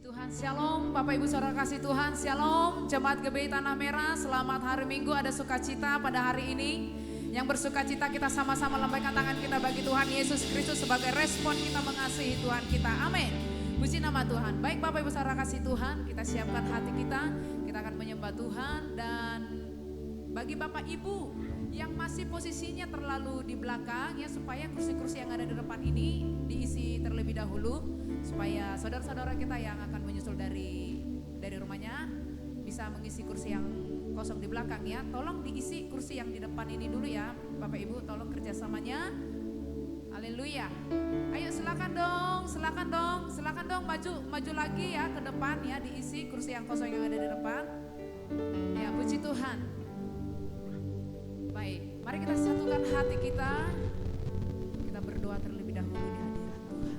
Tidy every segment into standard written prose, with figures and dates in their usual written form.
Tuhan, Shalom Bapak Ibu Saudara kasih Tuhan, Shalom Jemaat GBI Tanah Merah. Selamat hari Minggu, ada sukacita pada hari ini. Yang bersukacita kita sama-sama lambaikan tangan kita bagi Tuhan Yesus Kristus sebagai respon kita mengasihi Tuhan kita, amin. Puji nama Tuhan. Baik Bapak Ibu Saudara kasih Tuhan, kita siapkan hati kita akan menyembah Tuhan. Dan bagi Bapak Ibu yang masih posisinya terlalu di belakang ya, supaya kursi-kursi yang ada di depan ini diisi terlebih dahulu, supaya saudara-saudara kita yang akan menyusul dari rumahnya bisa mengisi kursi yang kosong di belakang ya. Tolong diisi kursi yang di depan ini dulu ya Bapak Ibu, tolong kerjasamanya. Haleluya. Ayo silakan dong maju lagi ya ke depan ya, diisi kursi yang kosong yang ada di depan. Ya, puji Tuhan. Baik, mari kita satukan hati kita. Kita berdoa terlebih dahulu di hadirat Tuhan.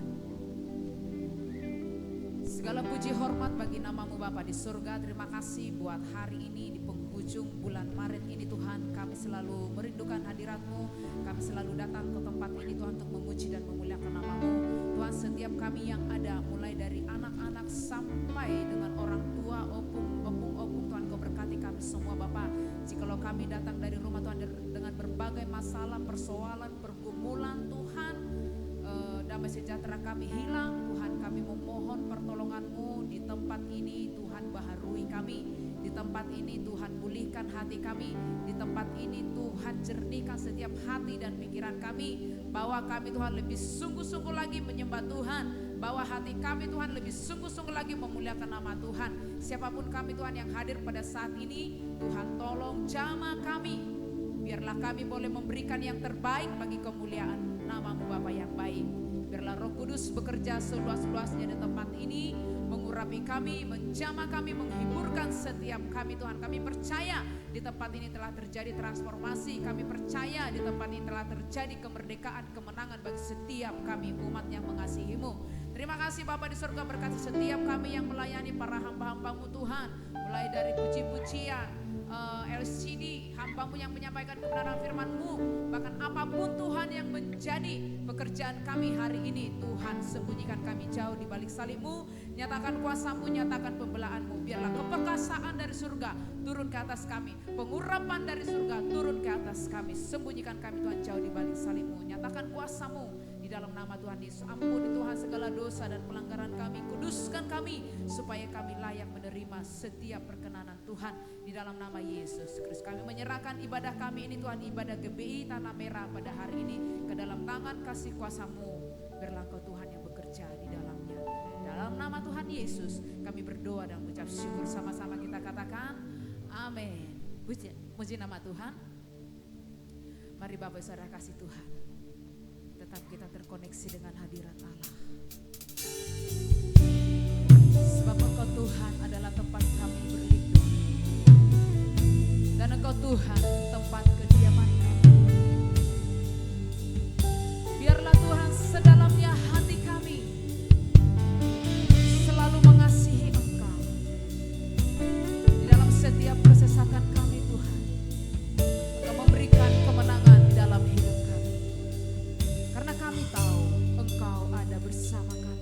Segala puji hormat bagi namamu Bapa di surga. Terima kasih buat hari ini di penghujung bulan Maret ini Tuhan. Kami selalu merindukan hadirat-Mu. Kami selalu datang ke tempat ini Tuhan untuk memuji dan memuliakan namamu. Tuhan, setiap kami yang ada, mulai dari anak-anak sampai dengan orang tua, opung Tuhan, Kau berkati kami semua Bapa. Jikalau kami datang dari rumah Tuhan dengan berbagai masalah, persoalan, pergumulan Tuhan, damai sejahtera kami hilang Tuhan, kami memohon pertolongan-Mu di tempat ini Tuhan. Baharui kami di tempat ini Tuhan, pulihkan hati kami di tempat ini Tuhan, jernihkan setiap hati dan pikiran kami. Bawa kami Tuhan lebih sungguh-sungguh lagi menyembah Tuhan, bawa hati kami Tuhan lebih sungguh-sungguh lagi memuliakan nama Tuhan. Siapapun kami Tuhan yang hadir pada saat ini, Tuhan tolong jamah kami, biarlah kami boleh memberikan yang terbaik bagi kemuliaan namamu Bapa yang baik. Biarlah Roh Kudus bekerja seluas-luasnya di tempat ini, mengurapi kami, menjamah kami, menghiburkan setiap kami Tuhan. Kami percaya di tempat ini telah terjadi transformasi, kami percaya di tempat ini telah terjadi kemerdekaan, kemenangan bagi setiap kami umat yang mengasihi-Mu. Terima kasih Bapa di surga, berkati setiap kami yang melayani para hamba-hamba-Mu Tuhan, mulai dari puji-pujian, LCD, hamba-Mu yang menyampaikan kebenaran firman-Mu, bahkan apapun Tuhan yang menjadi pekerjaan kami hari ini Tuhan, sembunyikan kami jauh di balik salib-Mu, nyatakan kuasa-Mu, nyatakan pembelaan-Mu. Biarlah keperkasaan dari surga turun ke atas kami, pengurapan dari surga turun ke atas kami, sembunyikan kami Tuhan jauh di balik salib-Mu, nyatakan kuasa-Mu di dalam nama Tuhan Yesus. Ampuni Tuhan segala dosa dan pelanggaran kami, kuduskan kami supaya kami layak menerima setiap perkenanan Tuhan di dalam nama Yesus Kristus. Kami menyerahkan ibadah kami ini Tuhan, ibadah GBI Tanah Merah pada hari ini ke dalam tangan kasih kuasa-Mu. Biarlah Engkau Tuhan yang bekerja di dalamnya. Dalam nama Tuhan Yesus kami berdoa dan mengucap syukur, sama-sama kita katakan amin. Puji nama Tuhan. Mari Bapak Saudara kasih Tuhan, tetap kita terkoneksi dengan hadirat Allah. Sebab Engkau Tuhan adalah tempat kami berlindung, dan Engkau Tuhan tempat kediaman kami. Biarlah Tuhan sedalamnya hati kami selalu mengasihi Engkau. Di dalam setiap kesesakan kami Tuhan, Engkau memberikan kemenangan di dalam hidup kami. Karena kami tahu Engkau ada bersama kami.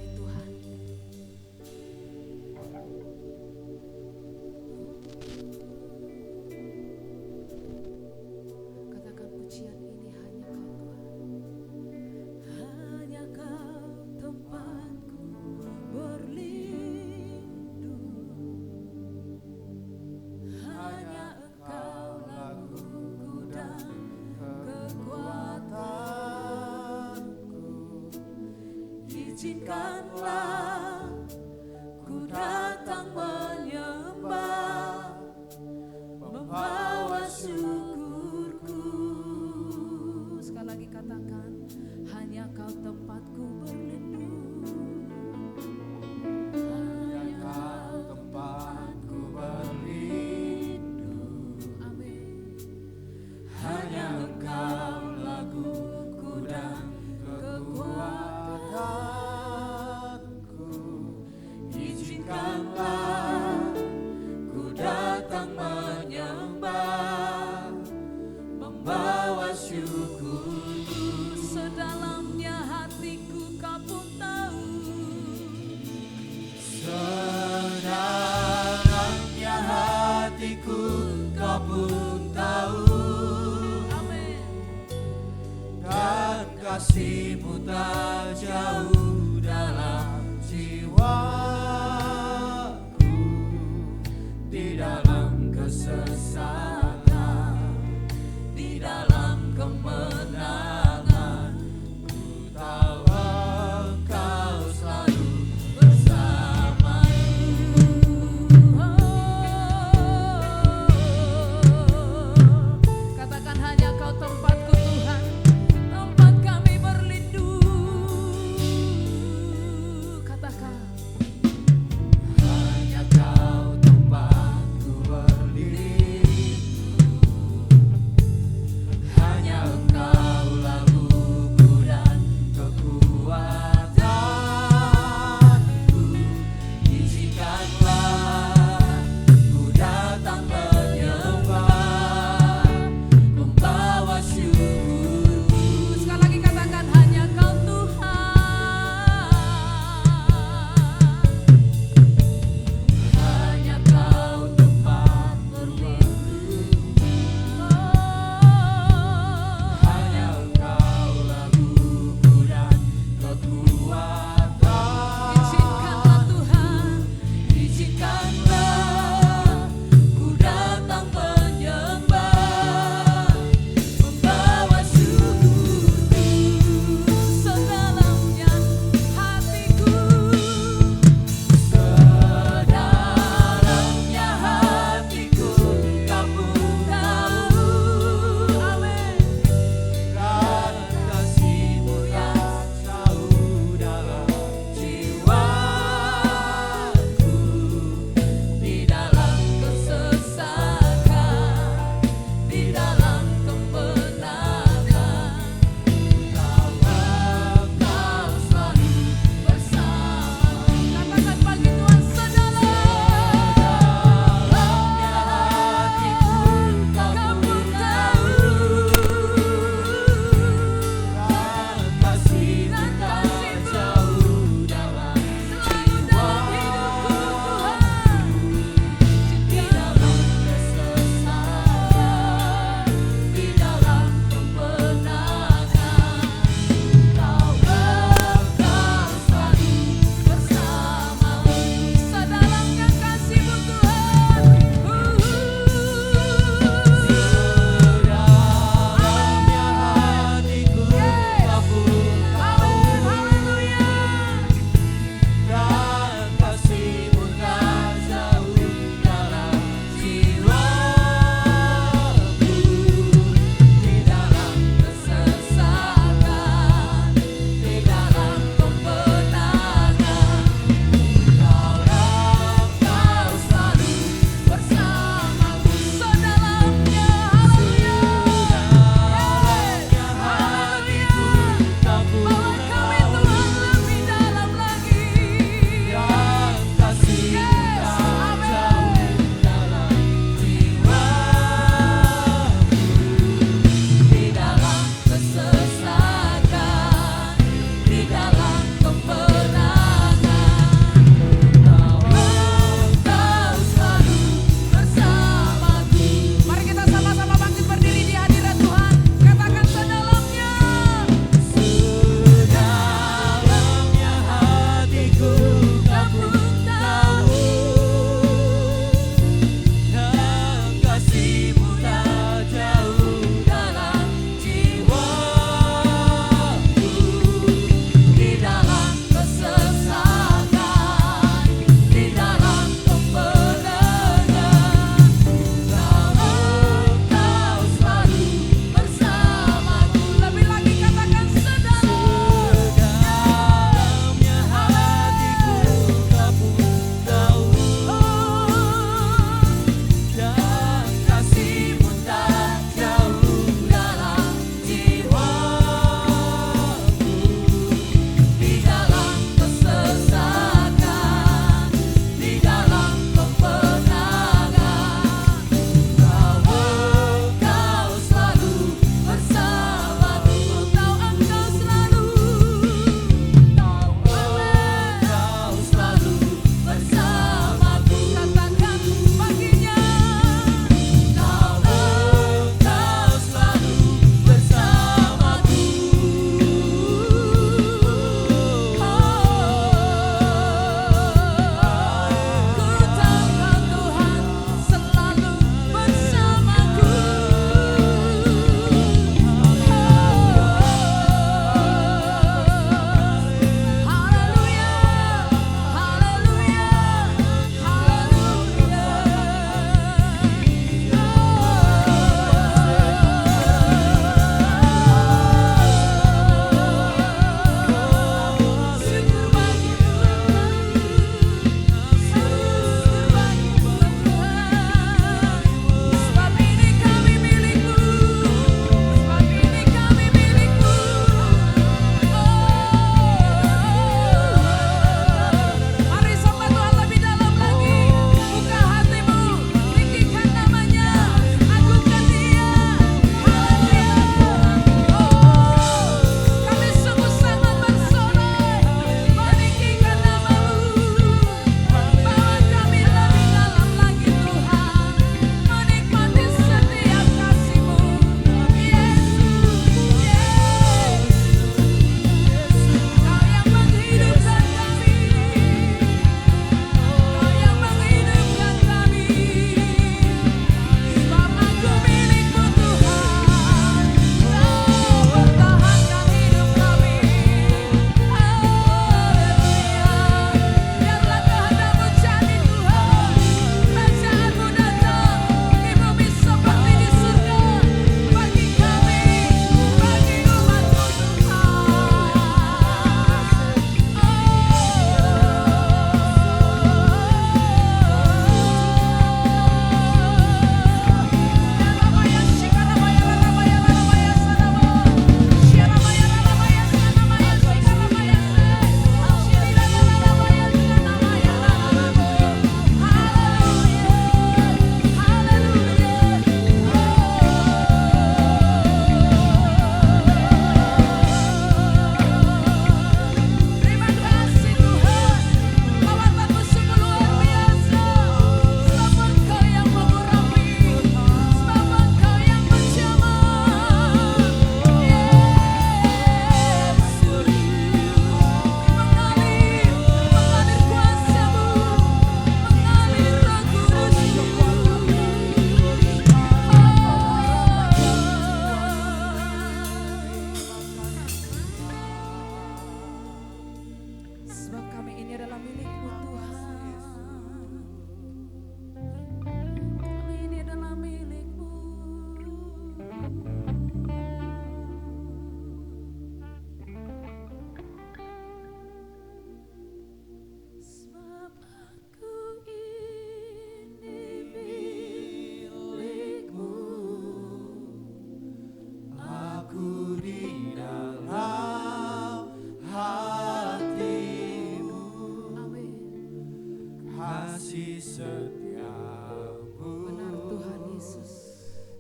kasih setiamu. Benar Tuhan Yesus.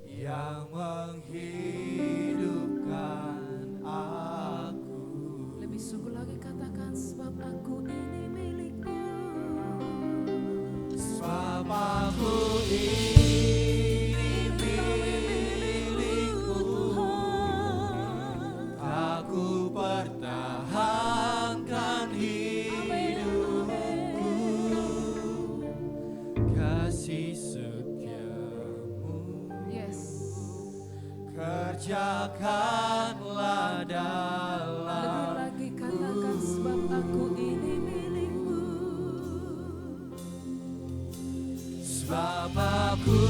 Yang menghidupkan aku. Lebih sungguh lagi katakan, sebab aku ini milik-Mu. Sebab aku ini milik-Mu. Aku pertahankan hidupku. Kasih setiamu. Yes. Kerjakanlah Lebih dalam lagi katakan, sebab aku ini milik-Mu. sebab aku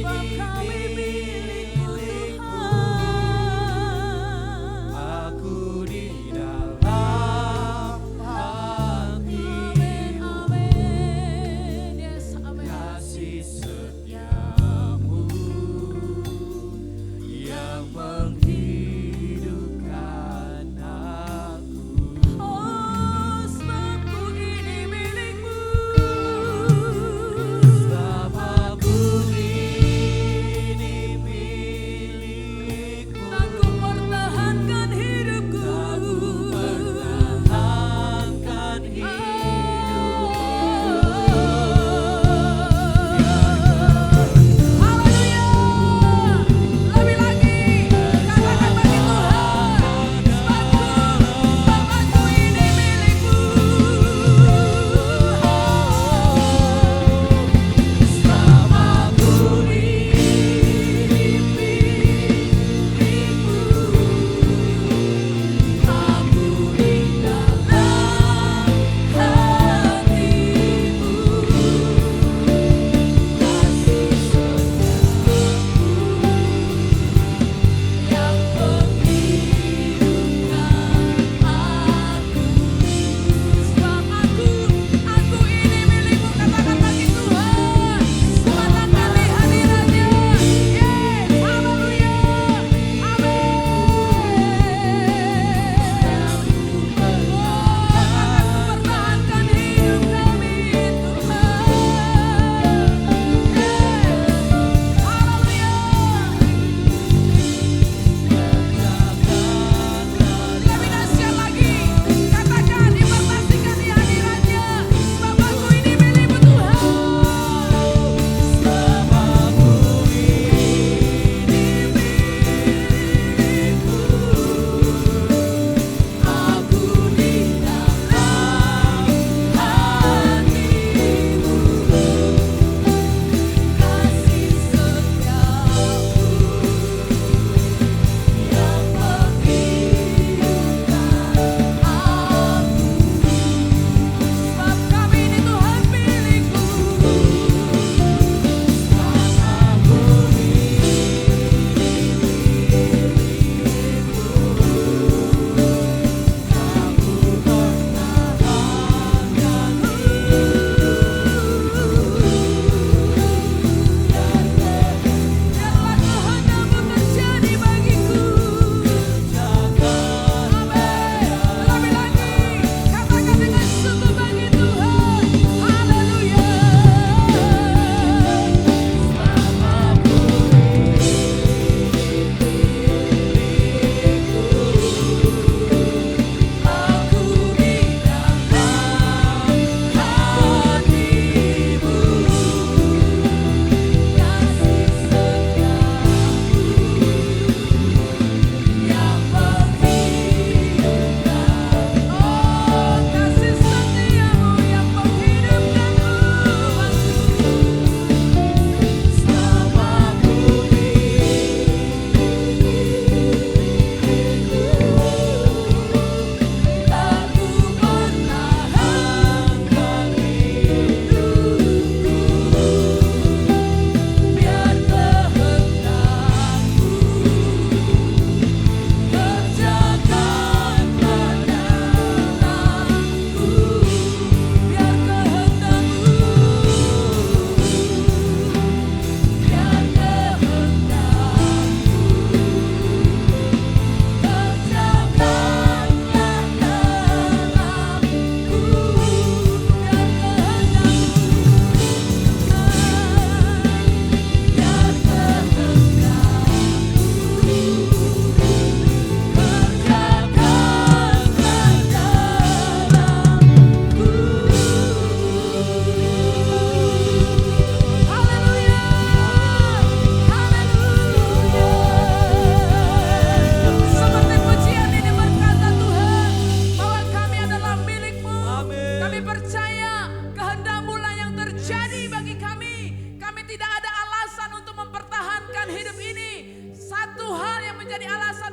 Sebab kami milik-Mu Tuhan. aku di dalam Amin, hatimu. amin. Yes, amin. Kasih setiamu yang menghidupkan aku. Oh, sebab ku ini milik-Mu. Sebab aku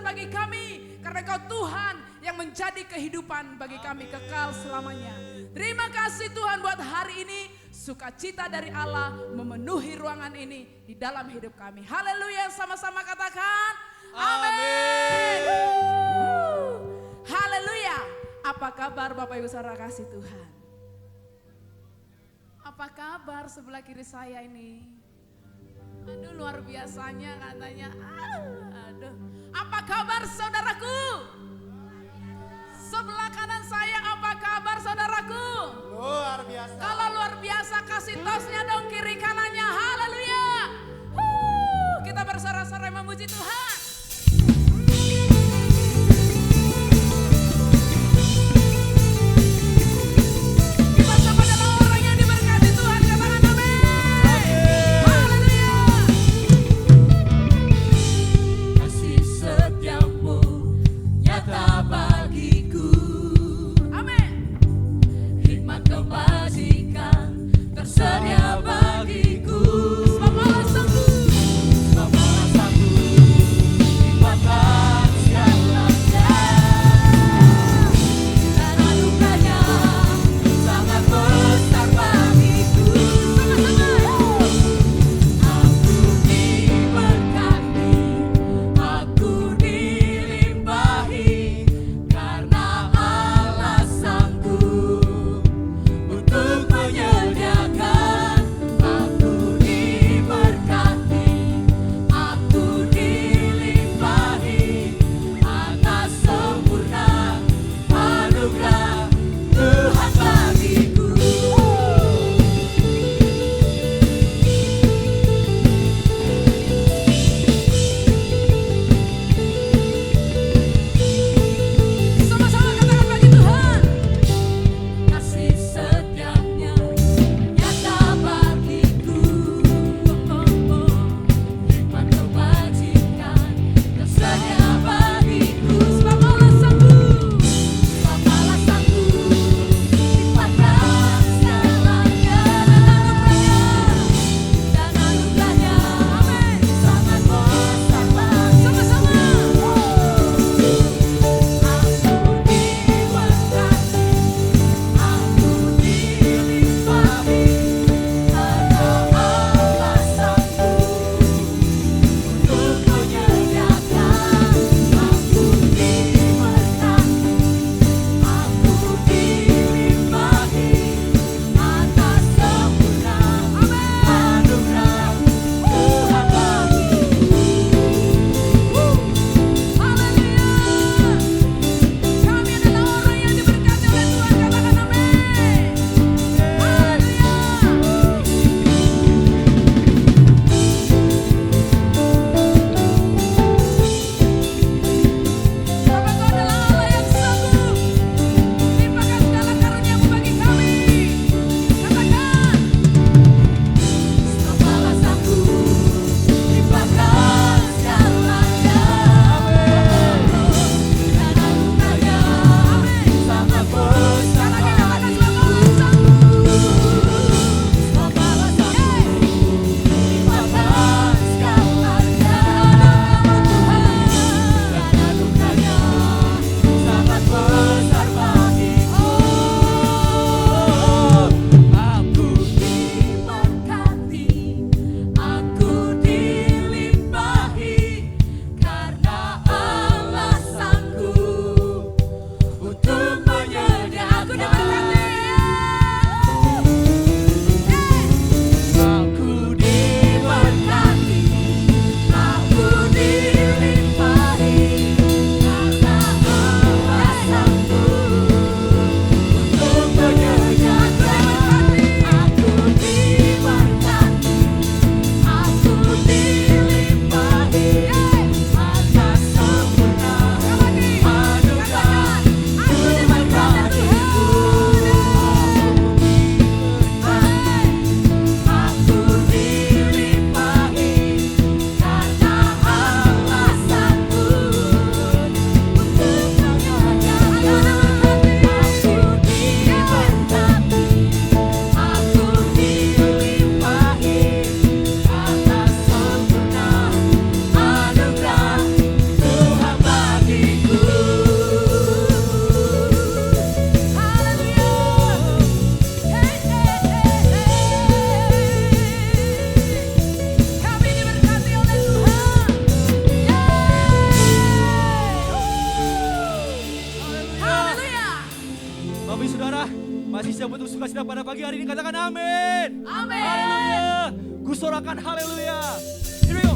bagi kami. Karena Engkau Tuhan yang menjadi kehidupan bagi kami kekal selamanya. Terima kasih Tuhan buat hari ini. Sukacita dari Allah memenuhi ruangan ini di dalam hidup kami. Haleluya, sama-sama katakan amin. Haleluya. Apa kabar Bapak Ibu Saudara kasih Tuhan? Apa kabar sebelah kiri saya ini? Aduh, luar biasanya katanya. Aduh. Apa kabar saudaraku? Sebelah kanan saya, apa kabar saudaraku? Luar biasa. Kalau luar biasa kasih tosnya dong kiri kanannya. Haleluya. Kita bersorak-sorai memuji Tuhan. Kita sama adalah orang yang diberkati Tuhan. Katakan amin. Haleluya. Kasih setiamu nyata bagiku. Amin. Hikmat kebajikan tersedia bagiku. pada pagi hari ini katakan amin. Amin. Haleluya. Kusorakan haleluya. Here we go.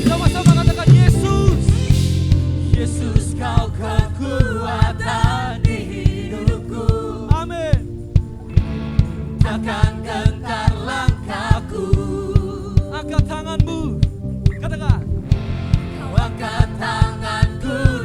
Sama-sama katakan Yesus. Yesus kau kekuatan di hidupku. Amin. Takkan gentar langkahku. Angkat tanganmu. Katakan. Kau angkat tanganku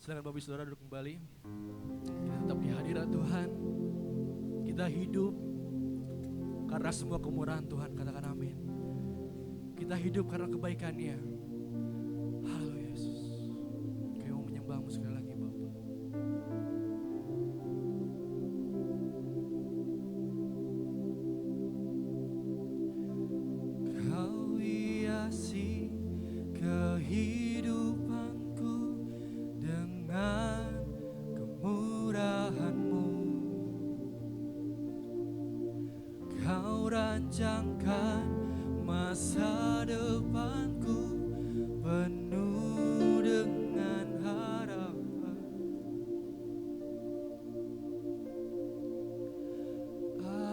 Silakan Bapak Ibu Saudara duduk kembali. Kita tetap di hadirat Tuhan. Kita hidup karena semua kemurahan Tuhan, katakan amin. Kita hidup karena kebaikan-Nya. Haleluya Yesus. Kami mau menyembah-Mu sekali lagi Bapak. Kau hiasi kehidupanku dengan kemurahan-Mu. Kau rancangkan masa depanku penuh dengan harapan.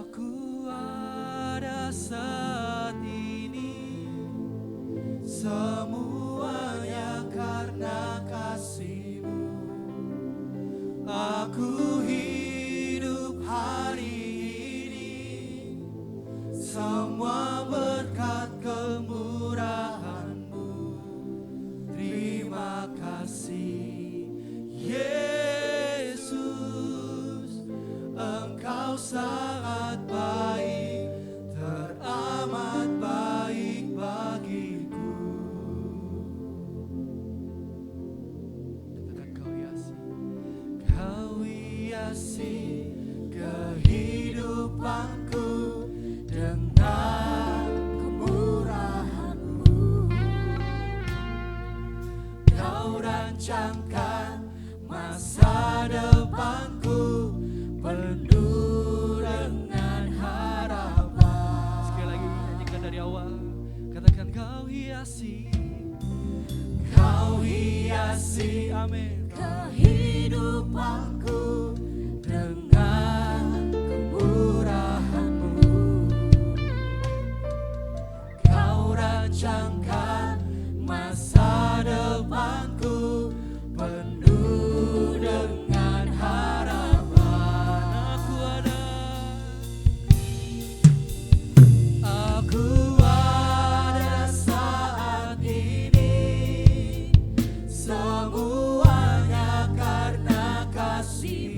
Aku ada saat ini, semuanya karena kasih-Mu. Aku hidup hari ini, semua berkat kemurahan-Mu. Terima kasih Yesus, Engkau sangat baik, teramat baik bagiku. Katakan kau hiasi kehidupanku dengan kemurahan-Mu. Kau rancangkan masa depanku penuh dengan harapan. Sekali lagi nyanyikan dari awal. Katakan kau hiasi, amin, kehidupanku dengan kemurahan-Mu. Kau rancangkan masa depanku penuh dengan harapan. Aku ada saat ini, semuanya karena kasih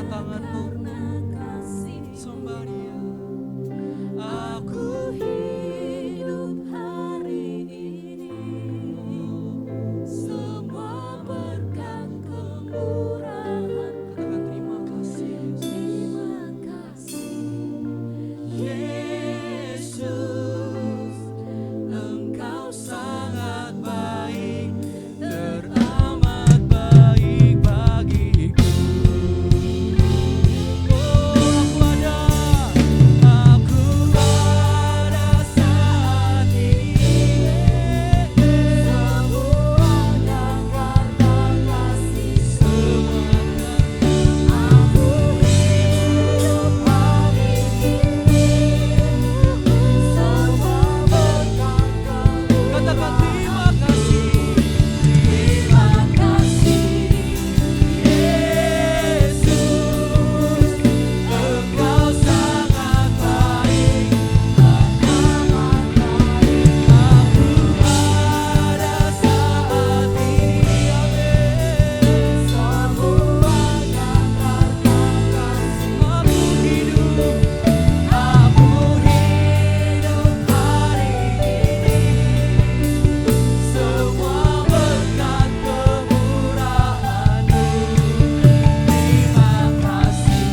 tangan-Mu. Sembah Dia. Aku hidup hari ini semua berkat kemurahan. Katakan terima kasih. Terima kasih Yesus, Engkau sangat baik, Teramat baik bagiku. Aku ada saat ini. semuanya karena kasih. Semua Aku hidup hari ini semua berkat kemurahan. katakan terima kasih. Terima kasih Yesus, Engkau sangat baik, teramat baik. Ada saat ini. Amin. Semuanya karena kasih. Aku hidup. Aku hidup hari ini semua berkat kemurahan-Mu. Terima kasih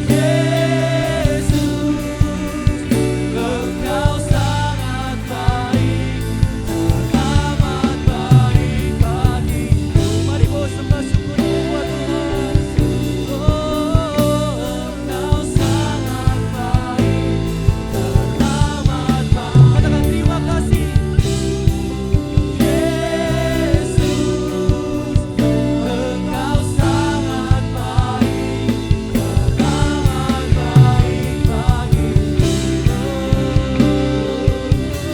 Yesus, Engkau sangat baik, teramat baik bagiku. Mari bawa sembah syukur buat Tuhan. Engkau sangat baik, teramat baik. Katakan terima kasih. Yesus, Engkau sangat baik, teramat baik bagiku.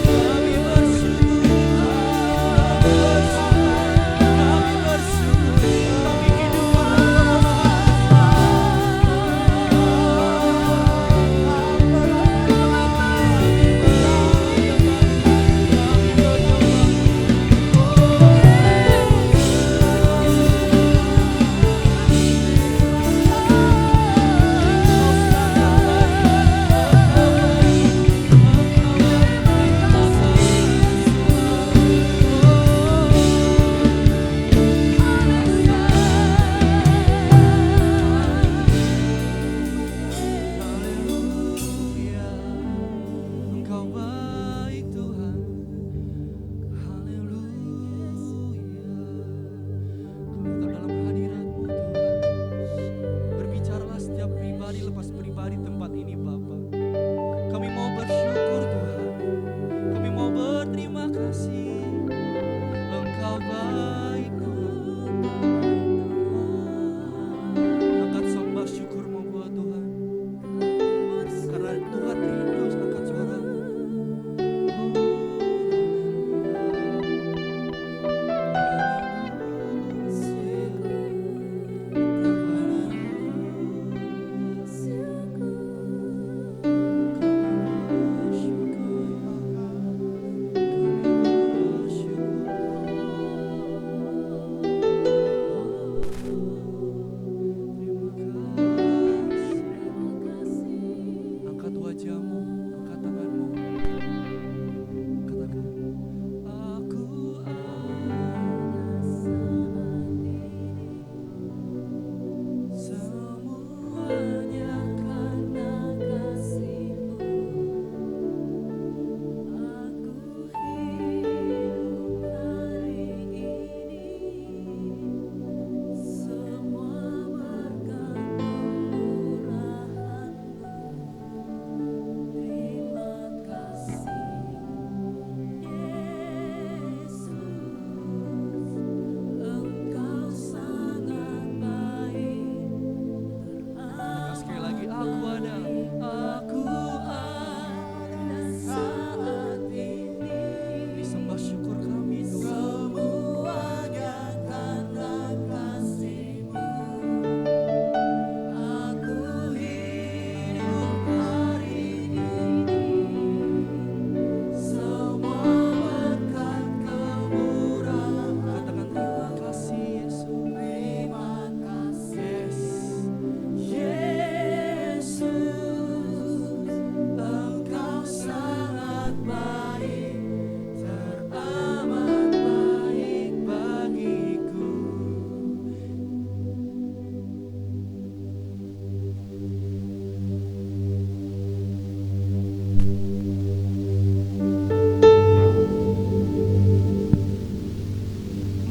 Kami bersyukur. Kami bersyukur.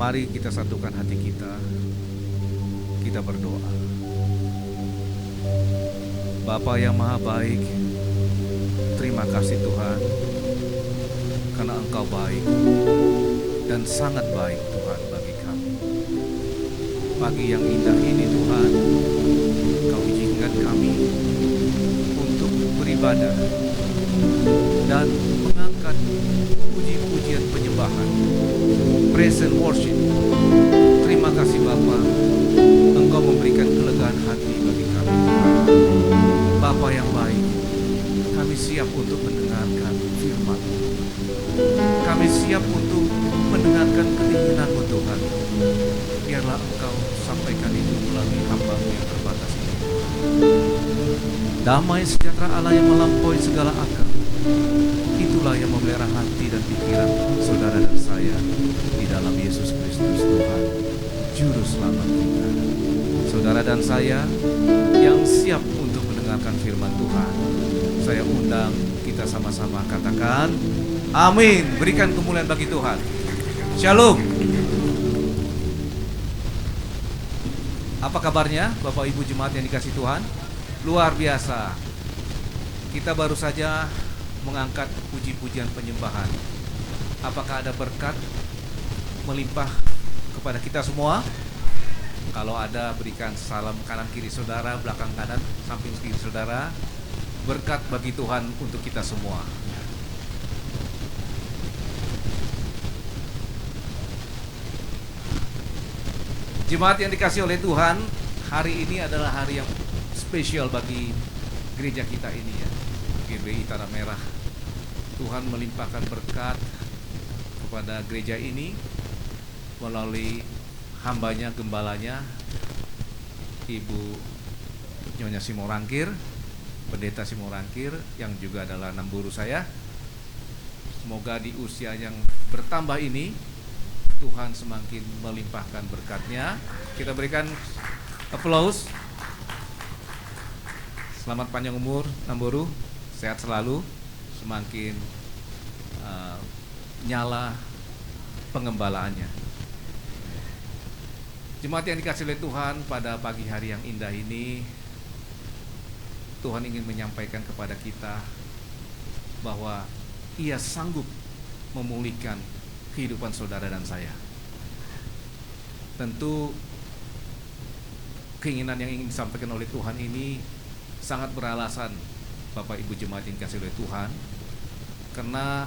Mari kita satukan hati kita. Kita berdoa. Bapa yang maha baik, terima kasih Tuhan, karena Engkau baik dan sangat baik Tuhan bagi kami. Pagi yang indah ini Tuhan, Kau izinkan kami untuk beribadah dan mengangkat puji-pujian penyembahan, praise and worship. Terima kasih Bapa, Engkau memberikan kelegaan hati bagi kami Tuhan. Bapa yang baik, kami siap untuk mendengarkan firman. Kami siap untuk mendengarkan keinginan-Mu Tuhan. Biarlah Engkau sampaikan itu melalui hamba-Mu yang terbatas ini. Damai sejahtera Allah yang melampaui segala akal, itulah yang memelihara hati dan pikiran saudara dan saya di dalam Yesus Kristus Tuhan, Juru Selamat kita. Saudara dan saya yang siap untuk mendengarkan firman Tuhan, saya undang kita sama-sama katakan amin. Berikan kemuliaan bagi Tuhan. Shalom. Apa kabarnya Bapak Ibu jemaat yang dikasih Tuhan? Luar biasa. Kita baru saja mengangkat puji-pujian penyembahan. Apakah ada berkat melimpah kepada kita semua? Kalau ada, berikan salam kanan kiri saudara, belakang kanan, samping kiri saudara. Berkat bagi Tuhan untuk kita semua. Jemaat yang dikasih oleh Tuhan, hari ini adalah hari yang spesial bagi gereja kita ini ya, GBI Tanah Merah. Tuhan melimpahkan berkat kepada gereja ini melalui hambanya, gembalanya, Ibu Nyonya Simorangkir, Pendeta Simorangkir, yang juga adalah namburu saya. Semoga di usia yang bertambah ini Tuhan semakin melimpahkan berkat-Nya. Kita berikan applause. Selamat panjang umur Namburu, sehat selalu, semakin nyala pengembalaannya. Jemaat yang dikasih oleh Tuhan, pada pagi hari yang indah ini Tuhan ingin menyampaikan kepada kita bahwa Ia sanggup memulihkan kehidupan saudara dan saya. Tentu keinginan yang ingin disampaikan oleh Tuhan ini sangat beralasan, Bapak Ibu jemaat yang dikasihi oleh Tuhan, karena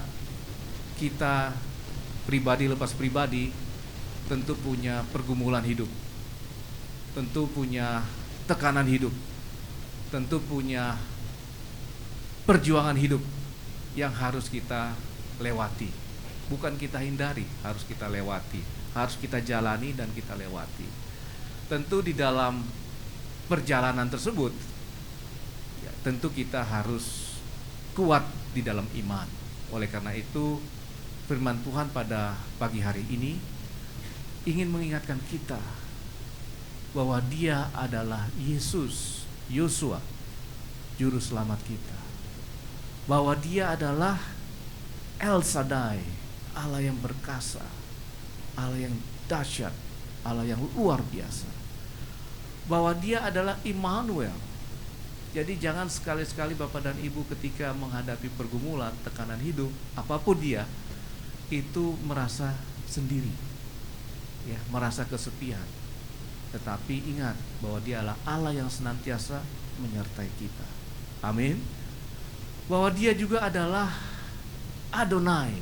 kita pribadi lepas pribadi tentu punya pergumulan hidup, tentu punya tekanan hidup, tentu punya perjuangan hidup yang harus kita lewati. Bukan kita hindari, harus kita lewati, harus kita jalani dan kita lewati. Tentu di dalam perjalanan tersebut, ya, tentu kita harus kuat di dalam iman. Oleh karena itu, firman Tuhan pada pagi hari ini ingin mengingatkan kita bahwa Dia adalah Yesus, Yosua, Juru Selamat kita. Bahwa Dia adalah El Shaddai, Allah yang berkasa, Allah yang dahsyat, Allah yang luar biasa. Bahwa Dia adalah Immanuel. Jadi jangan sekali-sekali Bapak dan Ibu ketika menghadapi pergumulan, tekanan hidup, apapun dia, itu merasa sendiri, ya, merasa kesepian. Tetapi ingat bahwa Dia adalah Allah yang senantiasa menyertai kita. Amin. Bahwa Dia juga adalah Adonai.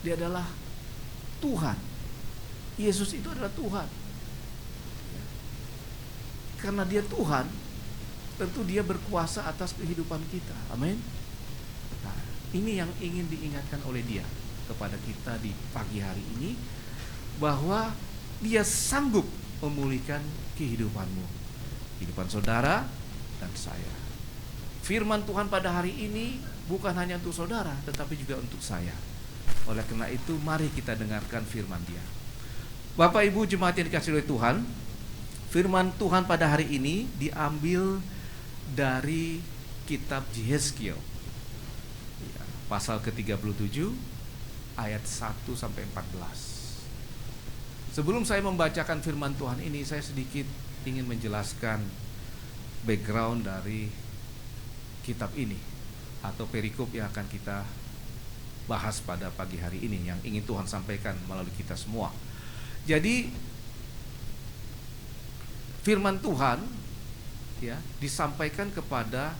Dia adalah Tuhan. Yesus itu adalah Tuhan. Karena Dia Tuhan, tentu Dia berkuasa atas kehidupan kita. Amin. Nah, ini yang ingin diingatkan oleh Dia kepada kita di pagi hari ini, bahwa Dia sanggup memulihkan kehidupanmu, kehidupan saudara dan saya. Firman Tuhan pada hari ini bukan hanya untuk saudara, tetapi juga untuk saya. Oleh karena itu, mari kita dengarkan firman Dia. Bapak Ibu jemaat yang dikasihi oleh Tuhan, firman Tuhan pada hari ini diambil dari kitab Yehezkiel, ya, pasal ke-37 ayat 1 sampai 14. Sebelum saya membacakan firman Tuhan ini, saya sedikit ingin menjelaskan background dari kitab ini atau perikop yang akan kita bahas pada pagi hari ini, yang ingin Tuhan sampaikan melalui kita semua. Jadi firman Tuhan ya disampaikan kepada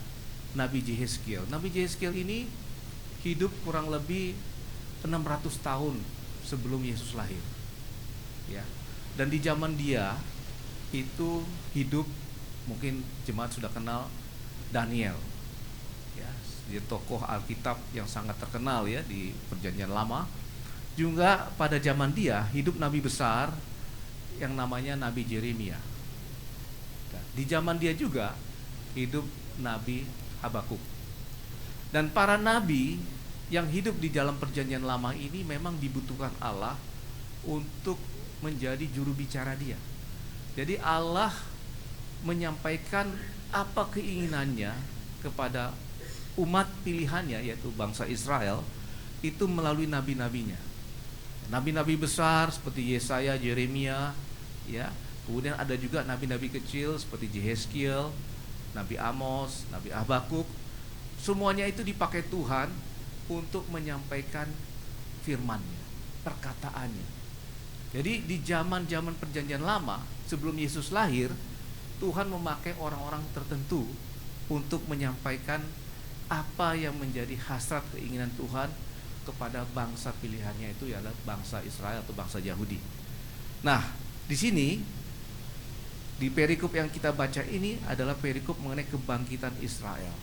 Nabi Yehezkiel. Nabi Yehezkiel ini hidup kurang lebih 600 tahun sebelum Yesus lahir. Ya. Dan di zaman dia itu hidup, mungkin jemaat sudah kenal Daniel. Ya, dia tokoh Alkitab yang sangat terkenal ya di Perjanjian Lama. Juga pada zaman dia hidup nabi besar yang namanya Nabi Yeremia. Di zaman dia juga hidup Nabi Habakuk. Dan para nabi yang hidup di dalam Perjanjian Lama ini memang dibutuhkan Allah untuk menjadi juru bicara dia. Jadi Allah menyampaikan apa keinginannya kepada umat pilihannya, yaitu bangsa Israel, itu melalui nabi-nabinya. Nabi-nabi besar seperti Yesaya, Yeremia, ya. Kemudian ada juga nabi-nabi kecil seperti Yehezkiel, Nabi Amos, Nabi Habakuk. Semuanya itu dipakai Tuhan untuk menyampaikan firman-Nya, perkataannya. Jadi di zaman-zaman Perjanjian Lama sebelum Yesus lahir, Tuhan memakai orang-orang tertentu untuk menyampaikan apa yang menjadi hasrat keinginan Tuhan kepada bangsa pilihannya, itu adalah bangsa Israel atau bangsa Yahudi. Nah, di sini di perikop yang kita baca ini adalah perikop mengenai kebangkitan Israel.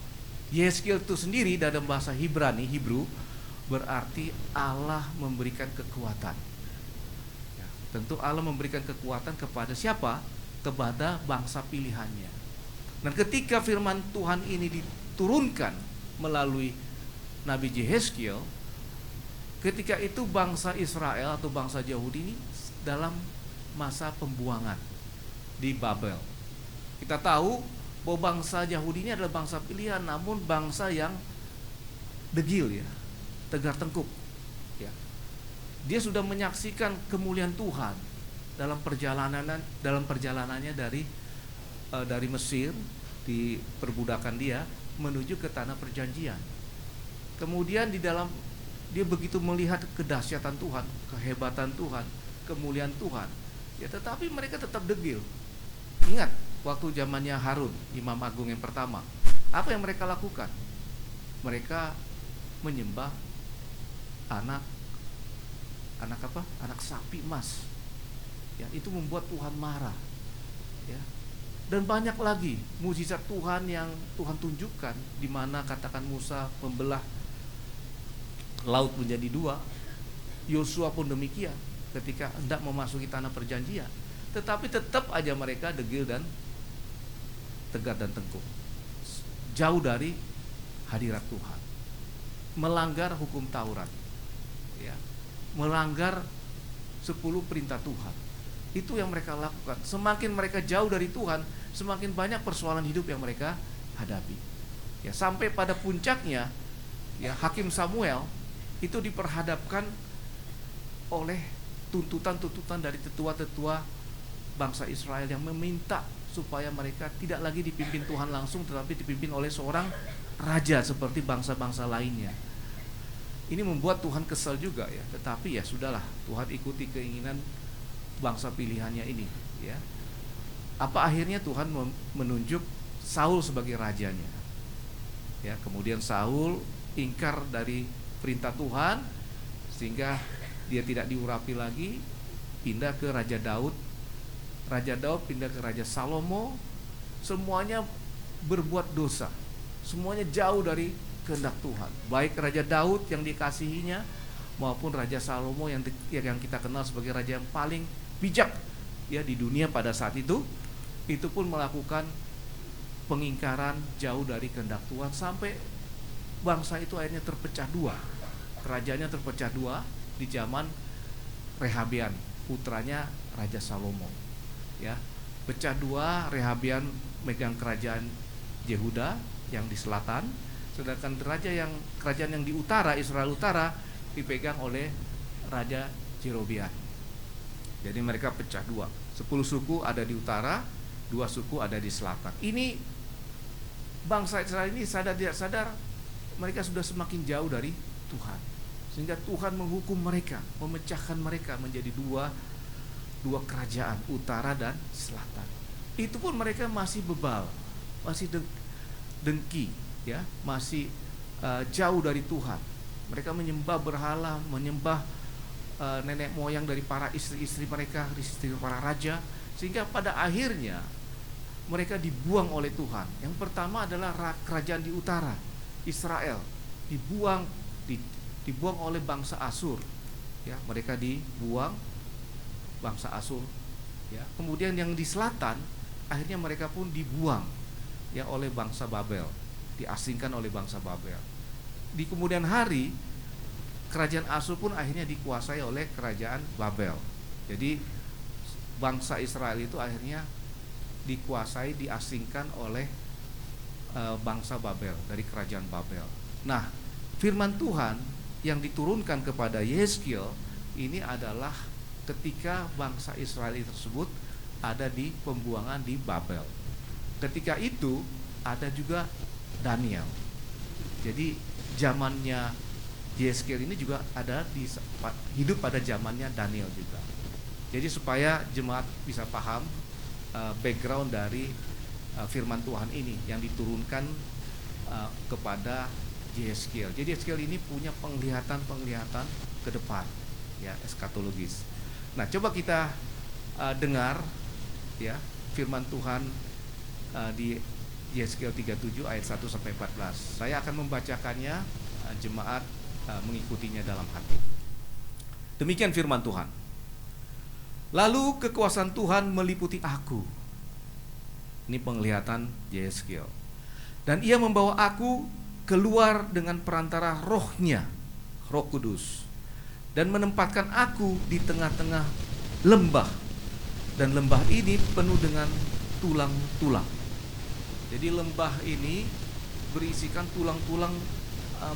Yehezkiel itu sendiri dalam bahasa Ibrani, Hebrew, berarti Allah memberikan kekuatan. Ya, tentu Allah memberikan kekuatan kepada siapa? Kepada bangsa pilihannya. Dan ketika firman Tuhan ini diturunkan melalui Nabi Yehezkiel, ketika itu bangsa Israel atau bangsa Yahudi ini dalam masa pembuangan di Babel. Kita tahu bahwa bangsa Yahudi ini adalah bangsa pilihan, namun bangsa yang degil ya, tegar tengkuk ya. Dia sudah menyaksikan kemuliaan Tuhan dalam perjalanannya dari Mesir, di perbudakan dia menuju ke tanah perjanjian. Kemudian dia begitu melihat kedahsyatan Tuhan, kehebatan Tuhan, kemuliaan Tuhan. Ya, tetapi mereka tetap degil. Ingat waktu zamannya Harun, Imam Agung yang pertama, apa yang mereka lakukan? Mereka menyembah anak sapi emas. Ya, itu membuat Tuhan marah. Ya. Dan banyak lagi mujizat Tuhan yang Tuhan tunjukkan, di mana katakan Musa membelah laut menjadi dua. Yosua pun demikian ketika hendak memasuki tanah perjanjian. Tetapi tetap aja mereka degil dan tegar dan tengkuk, jauh dari hadirat Tuhan, melanggar hukum Taurat ya, melanggar 10 perintah Tuhan. Itu yang mereka lakukan. Semakin mereka jauh dari Tuhan, semakin banyak persoalan hidup yang mereka hadapi ya, sampai pada puncaknya ya, Hakim Samuel itu diperhadapkan oleh tuntutan-tuntutan dari tetua-tetua bangsa Israel yang meminta supaya mereka tidak lagi dipimpin Tuhan langsung, tetapi dipimpin oleh seorang raja seperti bangsa-bangsa lainnya. Ini membuat Tuhan kesal juga ya, tetapi ya sudahlah, Tuhan ikuti keinginan bangsa pilihannya ini ya. Apa akhirnya Tuhan menunjuk Saul sebagai rajanya. Ya, kemudian Saul ingkar dari perintah Tuhan sehingga dia tidak diurapi lagi, pindah ke Raja Daud. Raja Daud pindah ke Raja Salomo. Semuanya berbuat dosa, semuanya jauh dari kehendak Tuhan. Baik Raja Daud yang dikasihinya maupun Raja Salomo yang kita kenal sebagai raja yang paling bijak ya di dunia pada saat itu pun melakukan pengingkaran jauh dari kehendak Tuhan, sampai bangsa itu akhirnya terpecah dua. Kerajaannya terpecah dua di zaman Rehabeam, putranya Raja Salomo. Ya, pecah dua, Rehabeam megang kerajaan Yehuda yang di selatan, sedangkan kerajaan yang di utara, Israel utara, dipegang oleh Raja Jerobeam. Jadi mereka pecah dua. 10 suku ada di utara, 2 suku ada di selatan. Ini bangsa Israel ini sadar tidak sadar mereka sudah semakin jauh dari Tuhan. Sehingga Tuhan menghukum mereka, memecahkan mereka menjadi dua kerajaan, utara dan selatan. Itu pun mereka masih bebal, masih dengki, ya, masih jauh dari Tuhan. Mereka menyembah berhala, menyembah nenek moyang dari para istri-istri mereka, istri para raja, sehingga pada akhirnya mereka dibuang oleh Tuhan. Yang pertama adalah kerajaan di utara, Israel, dibuang oleh bangsa Asur, ya, mereka dibuang bangsa Asur, ya. Kemudian yang di selatan akhirnya mereka pun dibuang, ya, oleh bangsa Babel, diasingkan oleh bangsa Babel. Di kemudian hari kerajaan Asur pun akhirnya dikuasai oleh kerajaan Babel. Jadi bangsa Israel itu akhirnya dikuasai, diasingkan oleh bangsa Babel, dari kerajaan Babel. Nah, firman Tuhan yang diturunkan kepada Yehezkiel ini adalah ketika bangsa Israel tersebut ada di pembuangan di Babel. Ketika itu ada juga Daniel. Jadi zamannya Yehezkiel ini juga ada hidup pada zamannya Daniel juga. Jadi supaya jemaat bisa paham background dari firman Tuhan ini yang diturunkan kepada Yehezkiel. Jadi Yehezkiel ini punya penglihatan ke depan, ya, eskatologis. Nah, coba kita dengar, ya, firman Tuhan di Yehezkiel 37 ayat 1 sampai 14. Saya akan membacakannya, jemaat mengikutinya dalam hati. Demikian firman Tuhan. Lalu kekuasaan Tuhan meliputi aku. Ini penglihatan Yehezkiel. Dan ia membawa aku keluar dengan perantara rohnya, Roh Kudus, dan menempatkan aku di tengah-tengah lembah. Dan lembah ini penuh dengan tulang-tulang. Jadi lembah ini berisikan tulang-tulang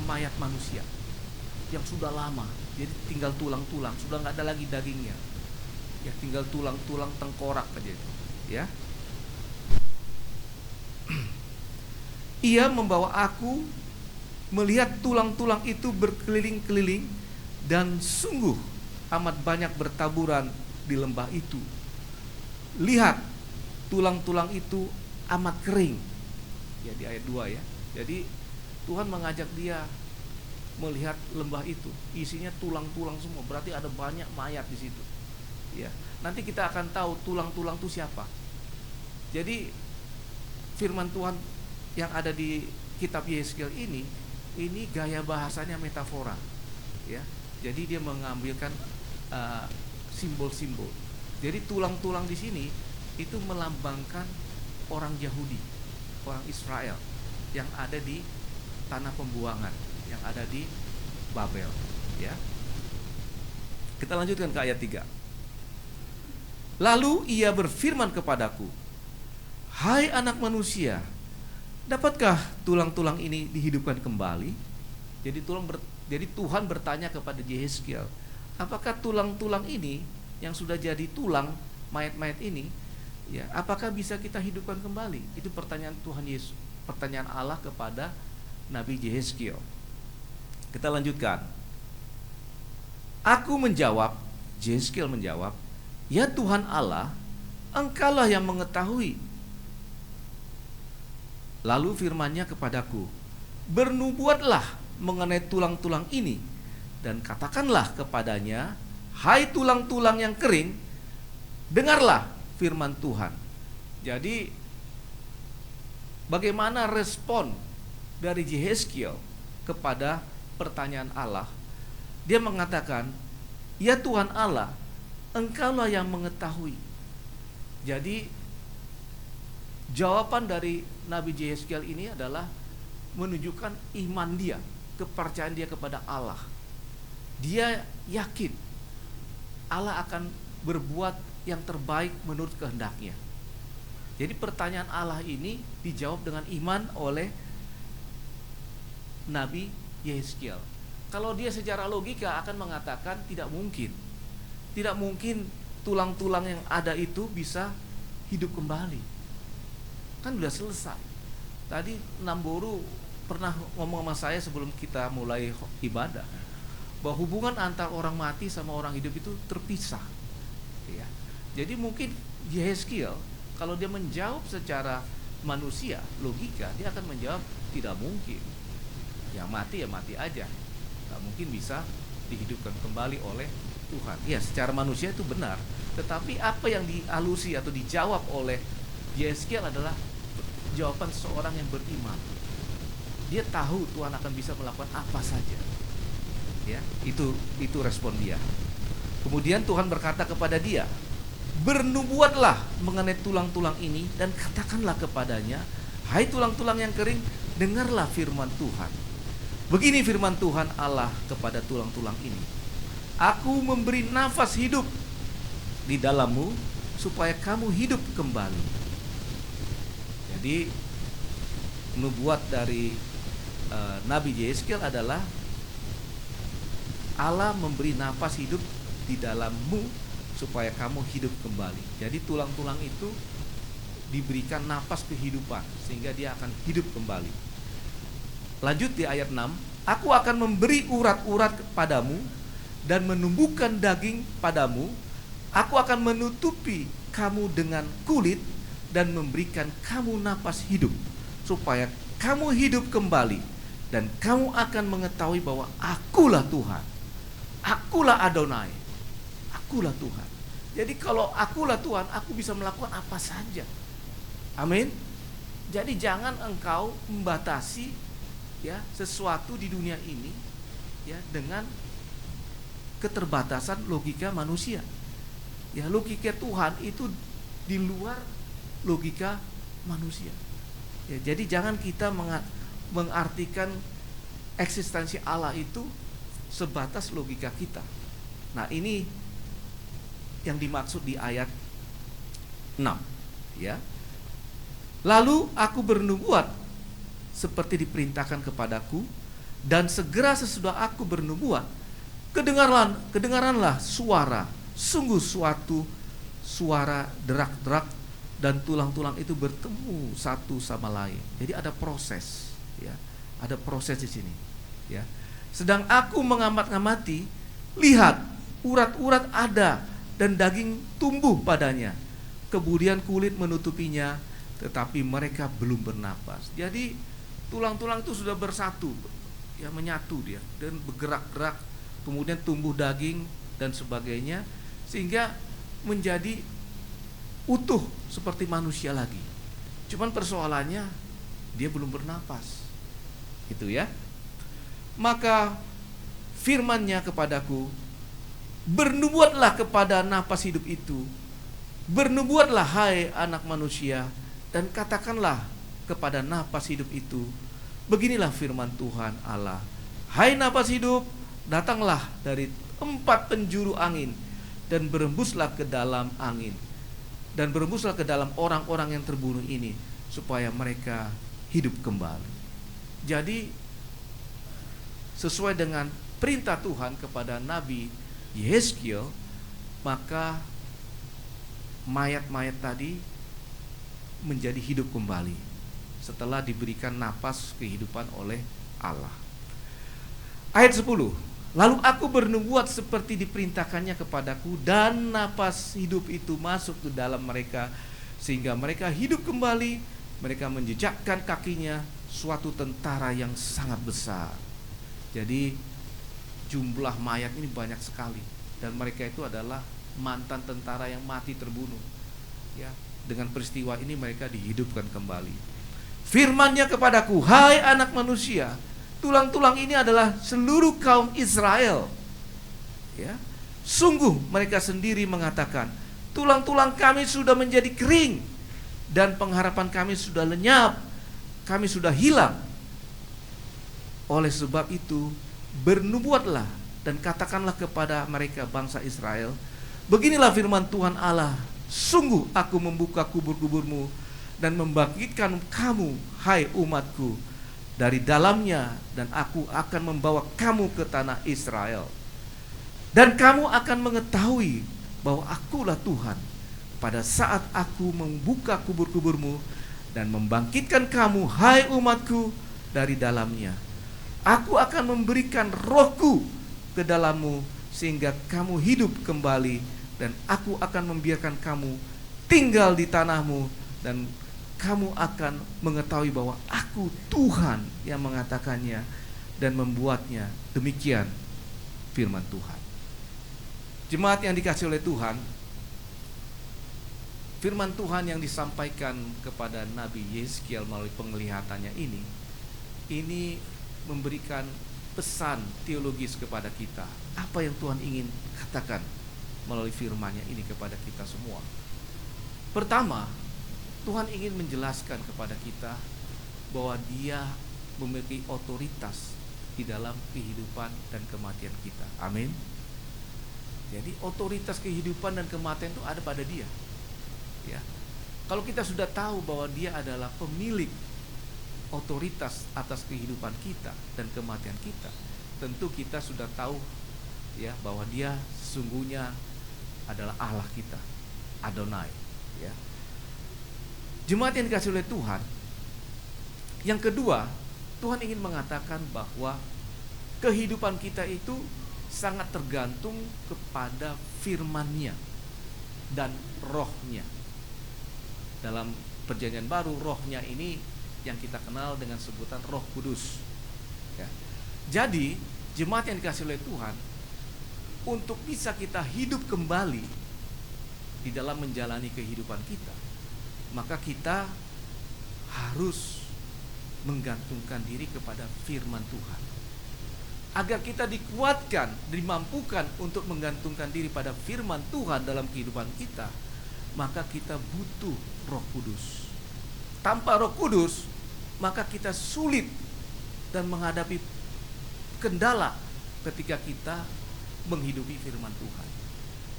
mayat manusia yang sudah lama. Jadi tinggal tulang-tulang, sudah nggak ada lagi dagingnya. Ya, tinggal tulang-tulang tengkorak aja, ya. Ia membawa aku melihat tulang-tulang itu berkeliling-keliling, dan sungguh amat banyak bertaburan di lembah itu. Lihat, tulang-tulang itu amat kering. Ya, di ayat 2, ya. Jadi Tuhan mengajak dia melihat lembah itu, isinya tulang-tulang semua. Berarti ada banyak mayat di situ. Ya, nanti kita akan tahu tulang-tulang itu siapa. Jadi firman Tuhan yang ada di kitab Yehezkiel ini gaya bahasanya metafora, ya. Jadi dia mengambilkan simbol-simbol. Jadi tulang-tulang di sini itu melambangkan orang Yahudi, orang Israel yang ada di tanah pembuangan, yang ada di Babel, ya. Kita lanjutkan ke ayat 3. Lalu ia berfirman kepadaku, hai anak manusia, dapatkah tulang-tulang ini dihidupkan kembali? Jadi Tuhan bertanya kepada Yehezkiel, apakah tulang-tulang ini yang sudah jadi tulang, mayat-mayat ini, ya, apakah bisa kita hidupkan kembali? Itu pertanyaan Tuhan Yesus, pertanyaan Allah kepada Nabi Yehezkiel. Kita lanjutkan. Aku menjawab, Yehezkiel menjawab, ya Tuhan Allah, Engkaulah yang mengetahui. Lalu firman-Nya kepadaku, bernubuatlah mengenai tulang-tulang ini, dan katakanlah kepadanya, hai tulang-tulang yang kering, dengarlah firman Tuhan. Jadi bagaimana respon dari Yehezkiel kepada pertanyaan Allah? Dia mengatakan, ya Tuhan Allah, Engkaulah yang mengetahui. Jadi jawaban dari Nabi Yehezkiel ini adalah menunjukkan iman dia, kepercayaan dia kepada Allah. Dia yakin Allah akan berbuat yang terbaik menurut kehendaknya. Jadi pertanyaan Allah ini dijawab dengan iman oleh Nabi Yehezkiel. Kalau dia secara logika akan mengatakan tidak mungkin tulang-tulang yang ada itu bisa hidup kembali. Kan udah selesai. Tadi Namboru pernah ngomong sama saya sebelum kita mulai ibadah, bahwa hubungan antar orang mati sama orang hidup itu terpisah, ya. Jadi mungkin Yeskiel kalau dia menjawab secara manusia, logika, dia akan menjawab tidak mungkin. Yang mati ya mati aja, nggak mungkin bisa dihidupkan kembali oleh Tuhan. Ya, secara manusia itu benar, tetapi apa yang dialusi atau dijawab oleh Yeskiel adalah jawaban seorang yang beriman. Dia tahu Tuhan akan bisa melakukan apa saja. Ya, itu respon dia. Kemudian Tuhan berkata kepada dia, bernubuatlah mengenai tulang-tulang ini dan katakanlah kepadanya, hai tulang-tulang yang kering, dengarlah firman Tuhan. Begini firman Tuhan Allah kepada tulang-tulang ini, aku memberi nafas hidup di dalammu supaya kamu hidup kembali. Jadi nubuat dari Nabi Yeskiel adalah Allah memberi nafas hidup di dalammu supaya kamu hidup kembali. Jadi tulang-tulang itu diberikan nafas kehidupan sehingga dia akan hidup kembali. Lanjut di ayat 6, aku akan memberi urat-urat kepadamu dan menumbuhkan daging padamu. Aku akan menutupi kamu dengan kulit dan memberikan kamu nafas hidup supaya kamu hidup kembali, dan kamu akan mengetahui bahwa akulah Tuhan. Akulah Adonai. Akulah Tuhan. Jadi kalau akulah Tuhan, aku bisa melakukan apa saja. Amin. Jadi jangan engkau membatasi ya sesuatu di dunia ini ya dengan keterbatasan logika manusia. Ya, logika Tuhan itu di luar logika manusia. Ya, jadi jangan kita mengartikan eksistensi Allah itu sebatas logika kita. Nah, ini yang dimaksud di ayat 6, ya. Lalu aku bernubuat seperti diperintahkan kepadaku, dan segera sesudah aku bernubuat, kedengaranlah suara, sungguh suatu suara derak-derak, dan tulang-tulang itu bertemu satu sama lain. Jadi ada proses, ya. Ada proses di sini, ya. Sedang aku mengamat-ngamati, lihat urat-urat ada dan daging tumbuh padanya. Kemudian kulit menutupinya, tetapi mereka belum bernapas. Jadi tulang-tulang itu sudah bersatu, ya, menyatu dia dan bergerak-gerak, kemudian tumbuh daging dan sebagainya, sehingga menjadi utuh seperti manusia lagi. Cuman persoalannya dia belum bernapas, gitu ya. Maka firman-Nya kepadaku, bernubuatlah kepada napas hidup itu, bernubuatlah hai anak manusia, dan katakanlah kepada napas hidup itu, beginilah firman Tuhan Allah, hai napas hidup, datanglah dari 4 penjuru angin, dan berembuslah ke dalam angin, dan berembuslah ke dalam orang-orang yang terbunuh ini, supaya mereka hidup kembali. Jadi sesuai dengan perintah Tuhan kepada Nabi Yeskiel, maka mayat-mayat tadi menjadi hidup kembali setelah diberikan napas kehidupan oleh Allah. Ayat 10, lalu aku bernubuat seperti diperintahkannya kepadaku, dan napas hidup itu masuk ke dalam mereka sehingga mereka hidup kembali. Mereka menjejakkan kakinya suatu tentara yang sangat besar. Jadi jumlah mayat ini banyak sekali, dan mereka itu adalah mantan tentara yang mati terbunuh. Ya, dengan peristiwa ini mereka dihidupkan kembali. Firman-Nya kepadaku, hai anak manusia, tulang-tulang ini adalah seluruh kaum Israel. Ya, sungguh mereka sendiri mengatakan, tulang-tulang kami sudah menjadi kering, dan pengharapan kami sudah lenyap, kami sudah hilang. Oleh sebab itu, bernubuatlah dan katakanlah kepada mereka bangsa Israel, beginilah firman Tuhan Allah, sungguh aku membuka kubur-kuburmu dan membangkitkan kamu, hai umatku, dari dalamnya, dan aku akan membawa kamu ke tanah Israel. Dan kamu akan mengetahui bahwa akulah Tuhan pada saat aku membuka kubur-kuburmu dan membangkitkan kamu, hai umatku, dari dalamnya. Aku akan memberikan rohku ke dalammu sehingga kamu hidup kembali, dan aku akan membiarkan kamu tinggal di tanahmu, dan kamu akan mengetahui bahwa aku Tuhan yang mengatakannya dan membuatnya. Demikian firman Tuhan. Jemaat yang dikasihi oleh Tuhan, firman Tuhan yang disampaikan kepada Nabi Yeskiel melalui penglihatannya ini memberikan pesan teologis kepada kita. Apa yang Tuhan ingin katakan melalui firman-Nya ini kepada kita semua? Pertama, Tuhan ingin menjelaskan kepada kita bahwa Dia memiliki otoritas di dalam kehidupan dan kematian kita. Amin. Jadi otoritas kehidupan dan kematian itu ada pada Dia. Ya. Kalau kita sudah tahu bahwa Dia adalah pemilik otoritas atas kehidupan kita dan kematian kita, tentu kita sudah tahu ya bahwa Dia sesungguhnya adalah Allah kita, Adonai, ya. Jemaat yang dikasihi oleh Tuhan, yang kedua, Tuhan ingin mengatakan bahwa kehidupan kita itu sangat tergantung kepada firman-Nya dan roh-Nya. Dalam Perjanjian Baru, roh-Nya ini yang kita kenal dengan sebutan Roh Kudus, ya. Jadi jemaat yang dikasihi oleh Tuhan, untuk bisa kita hidup kembali di dalam menjalani kehidupan kita, maka kita harus menggantungkan diri kepada firman Tuhan. Agar kita dikuatkan, dimampukan untuk menggantungkan diri pada firman Tuhan dalam kehidupan kita, maka kita butuh Roh Kudus. Tanpa Roh Kudus, maka kita sulit dan menghadapi kendala ketika kita menghidupi firman Tuhan.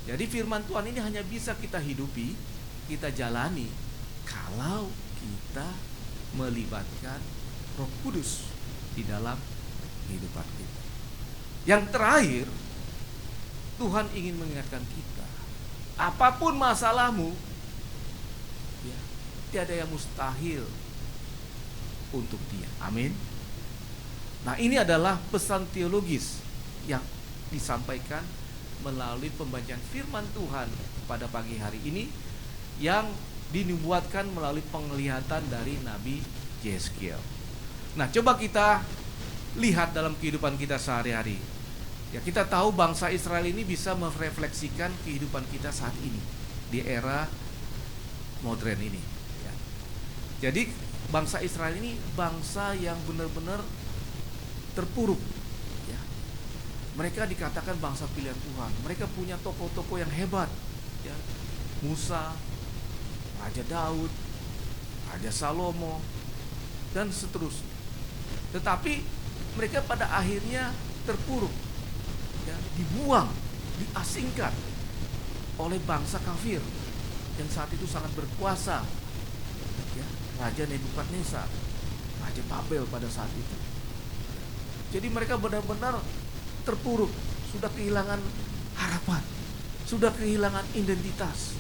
Jadi firman Tuhan ini hanya bisa kita hidupi, kita jalani kalau kita melibatkan Roh Kudus di dalam kehidupan kita. Yang terakhir, Tuhan ingin mengingatkan kita, apapun masalahmu, ya, tiada yang mustahil untuk Dia. Amin. Nah, ini adalah pesan teologis yang disampaikan melalui pembacaan firman Tuhan pada pagi hari ini, yang dinubuatkan melalui penglihatan dari Nabi Yeskiel. Nah, coba kita lihat dalam kehidupan kita sehari-hari. Ya, kita tahu bangsa Israel ini bisa merefleksikan kehidupan kita saat ini di era modern ini, ya. Jadi bangsa Israel ini bangsa yang benar-benar terpuruk, ya. Mereka dikatakan bangsa pilihan Tuhan. Mereka punya tokoh-tokoh yang hebat, ya. Musa, Raja Daud, Raja Salomo, dan seterusnya. Tetapi mereka pada akhirnya terpuruk, ya, dibuang, diasingkan oleh bangsa kafir yang saat itu sangat berkuasa, ya, Raja Nebukadnezar, Raja Babel pada saat itu. Jadi mereka benar-benar terpuruk, sudah kehilangan harapan, sudah kehilangan identitas,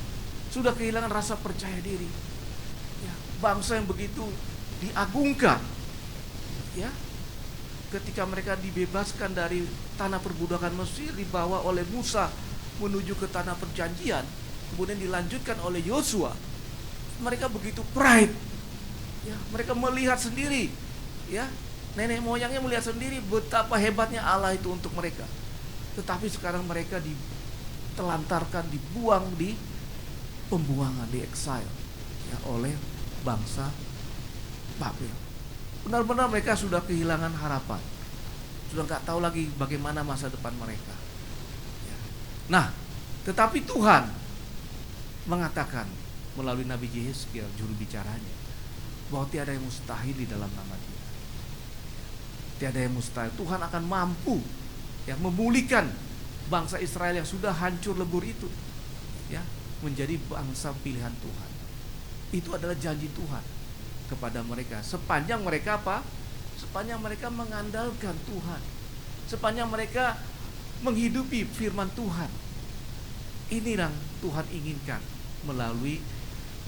sudah kehilangan rasa percaya diri, ya, bangsa yang begitu diagungkan, ya, ketika mereka dibebaskan dari tanah perbudakan Mesir, dibawa oleh Musa menuju ke tanah perjanjian, kemudian dilanjutkan oleh Yosua. Mereka begitu pride, ya, mereka melihat sendiri, ya, nenek moyangnya melihat sendiri betapa hebatnya Allah itu untuk mereka. Tetapi sekarang mereka ditelantarkan, dibuang di pembuangan, di exile, ya, oleh bangsa Babel. Benar-benar mereka sudah kehilangan harapan, sudah nggak tahu lagi bagaimana masa depan mereka, ya. Nah, tetapi Tuhan mengatakan melalui Nabi Yeskiel, juru bicaranya, bahwa tiada yang mustahil di dalam nama Dia. Tiada yang mustahil. Tuhan akan mampu, ya, memulihkan bangsa Israel yang sudah hancur lebur itu, ya, menjadi bangsa pilihan Tuhan. Itu adalah janji Tuhan kepada mereka, sepanjang mereka apa? Sepanjang mereka mengandalkan Tuhan, sepanjang mereka menghidupi firman Tuhan. Ini yang Tuhan inginkan melalui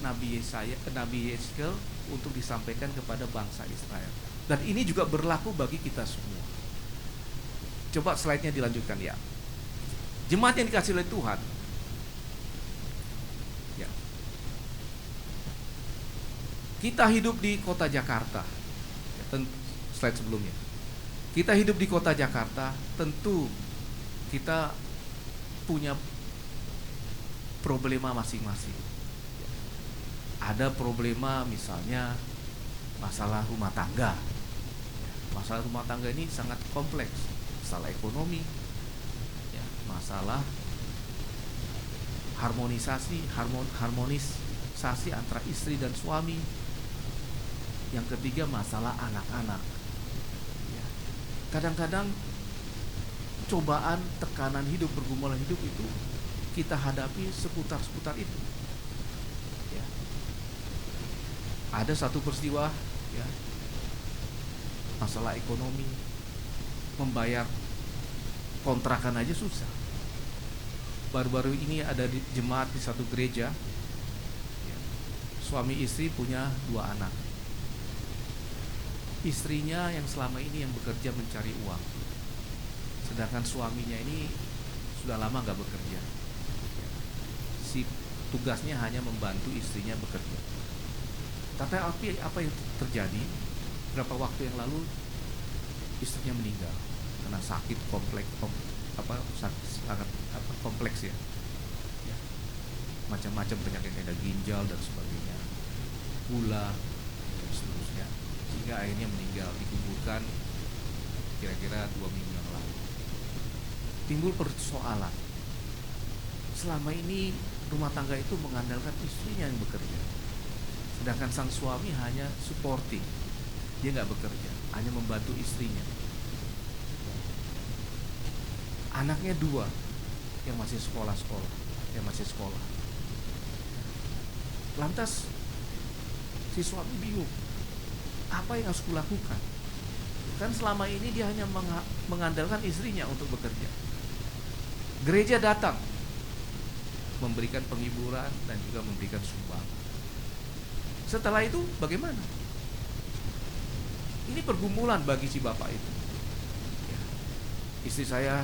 Nabi Yeskel untuk disampaikan kepada bangsa Israel. Dan ini juga berlaku bagi kita semua. Coba slide-nya dilanjutkan ya. Jemaat yang dikasihi oleh Tuhan. Ya. Kita hidup di kota Jakarta. Ya, slide sebelumnya. Kita hidup di kota Jakarta, tentu kita punya problema masing-masing. Ada problema misalnya masalah rumah tangga. Masalah rumah tangga ini sangat kompleks. Masalah ekonomi, ya, masalah harmonisasi antara istri dan suami. Yang ketiga masalah anak-anak. Ya. Kadang-kadang cobaan, tekanan hidup, pergumulan hidup itu kita hadapi seputar itu. Ya. Ada satu peristiwa, ya, masalah ekonomi, membayar kontrakan aja susah. Baru-baru ini ada di jemaat di satu gereja, ya, suami istri punya 2 anak. Istrinya yang selama ini yang bekerja mencari uang, sedangkan suaminya ini sudah lama gak bekerja. Si tugasnya hanya membantu istrinya bekerja. Tapi apa yang terjadi? Berapa waktu yang lalu istrinya meninggal karena sakit kompleks ya. Macam-macam penyakit, ada ginjal dan sebagainya, gula dan seterusnya, sehingga akhirnya meninggal, dikuburkan kira-kira 2 minggu yang lalu. Timbul persoalan, selama ini rumah tangga itu mengandalkan istrinya yang bekerja, sedangkan sang suami hanya supporting, dia nggak bekerja, hanya membantu istrinya. Anaknya 2 yang masih sekolah. Lantas si suami bingung, apa yang harus kulakukan? Kan selama ini dia hanya mengandalkan istrinya untuk bekerja. Gereja datang memberikan penghiburan dan juga memberikan sumbangan. Setelah itu bagaimana? Ini pergumulan bagi si bapak itu. Ya. Istri saya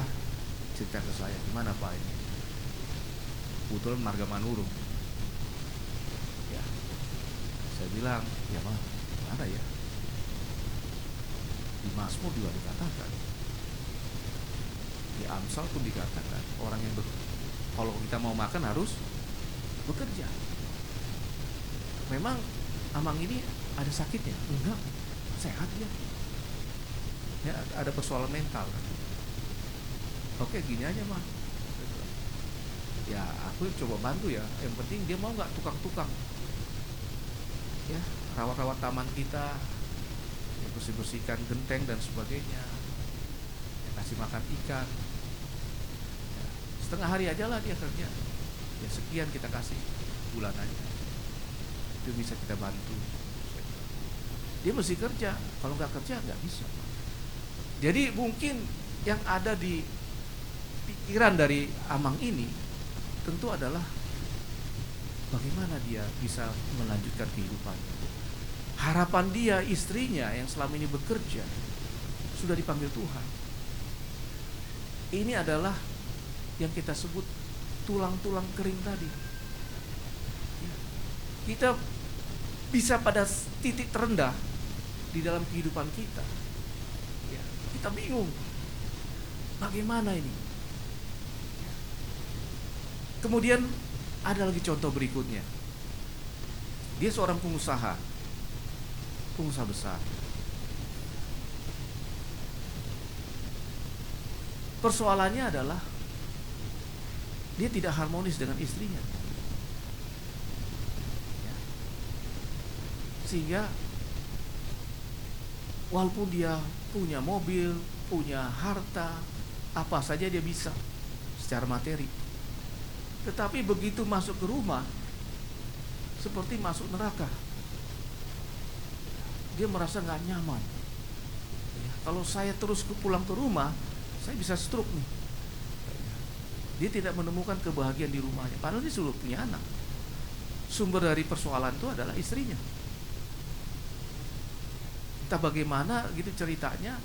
cerita ke saya, gimana Pak ini? Kebetulan marga Manurung. Ya. Saya bilang, ya mah, mana ya? Di Mazmur juga dikatakan, di Amsal pun dikatakan, orang yang kalau kita mau makan harus bekerja. Memang Amang ini ada sakitnya? Enggak, sehat dia. Ya, ada persoalan mental kan. Oke, gini aja mah. Ya, aku coba bantu ya. Yang penting dia mau nggak tukang-tukang. Ya, rawat-rawat taman kita, ya, bersih-bersihkan genteng dan sebagainya. Ya, kasih makan ikan. Ya, setengah hari aja lah dia kerja. Ya, sekian kita kasih bulanannya. Itu bisa kita bantu. Dia mesti kerja. Kalau nggak kerja nggak bisa. Jadi mungkin yang ada di pikiran dari Amang ini tentu adalah bagaimana dia bisa melanjutkan kehidupannya. Harapan dia, istrinya yang selama ini bekerja sudah dipanggil Tuhan. Ini adalah yang kita sebut tulang-tulang kering tadi. Kita bisa pada titik terendah di dalam kehidupan kita. Kita bingung, bagaimana ini? Kemudian ada lagi contoh berikutnya. Dia seorang pengusaha besar. Persoalannya adalah dia tidak harmonis dengan istrinya. Sehingga walaupun dia punya mobil, punya harta, apa saja dia bisa secara materi, tetapi begitu masuk ke rumah seperti masuk neraka. Dia merasa gak nyaman. Kalau saya terus pulang ke rumah, saya bisa stroke nih. Dia tidak menemukan kebahagiaan di rumahnya, padahal dia sudah punya anak. Sumber dari persoalan itu adalah istrinya. Entah bagaimana gitu ceritanya.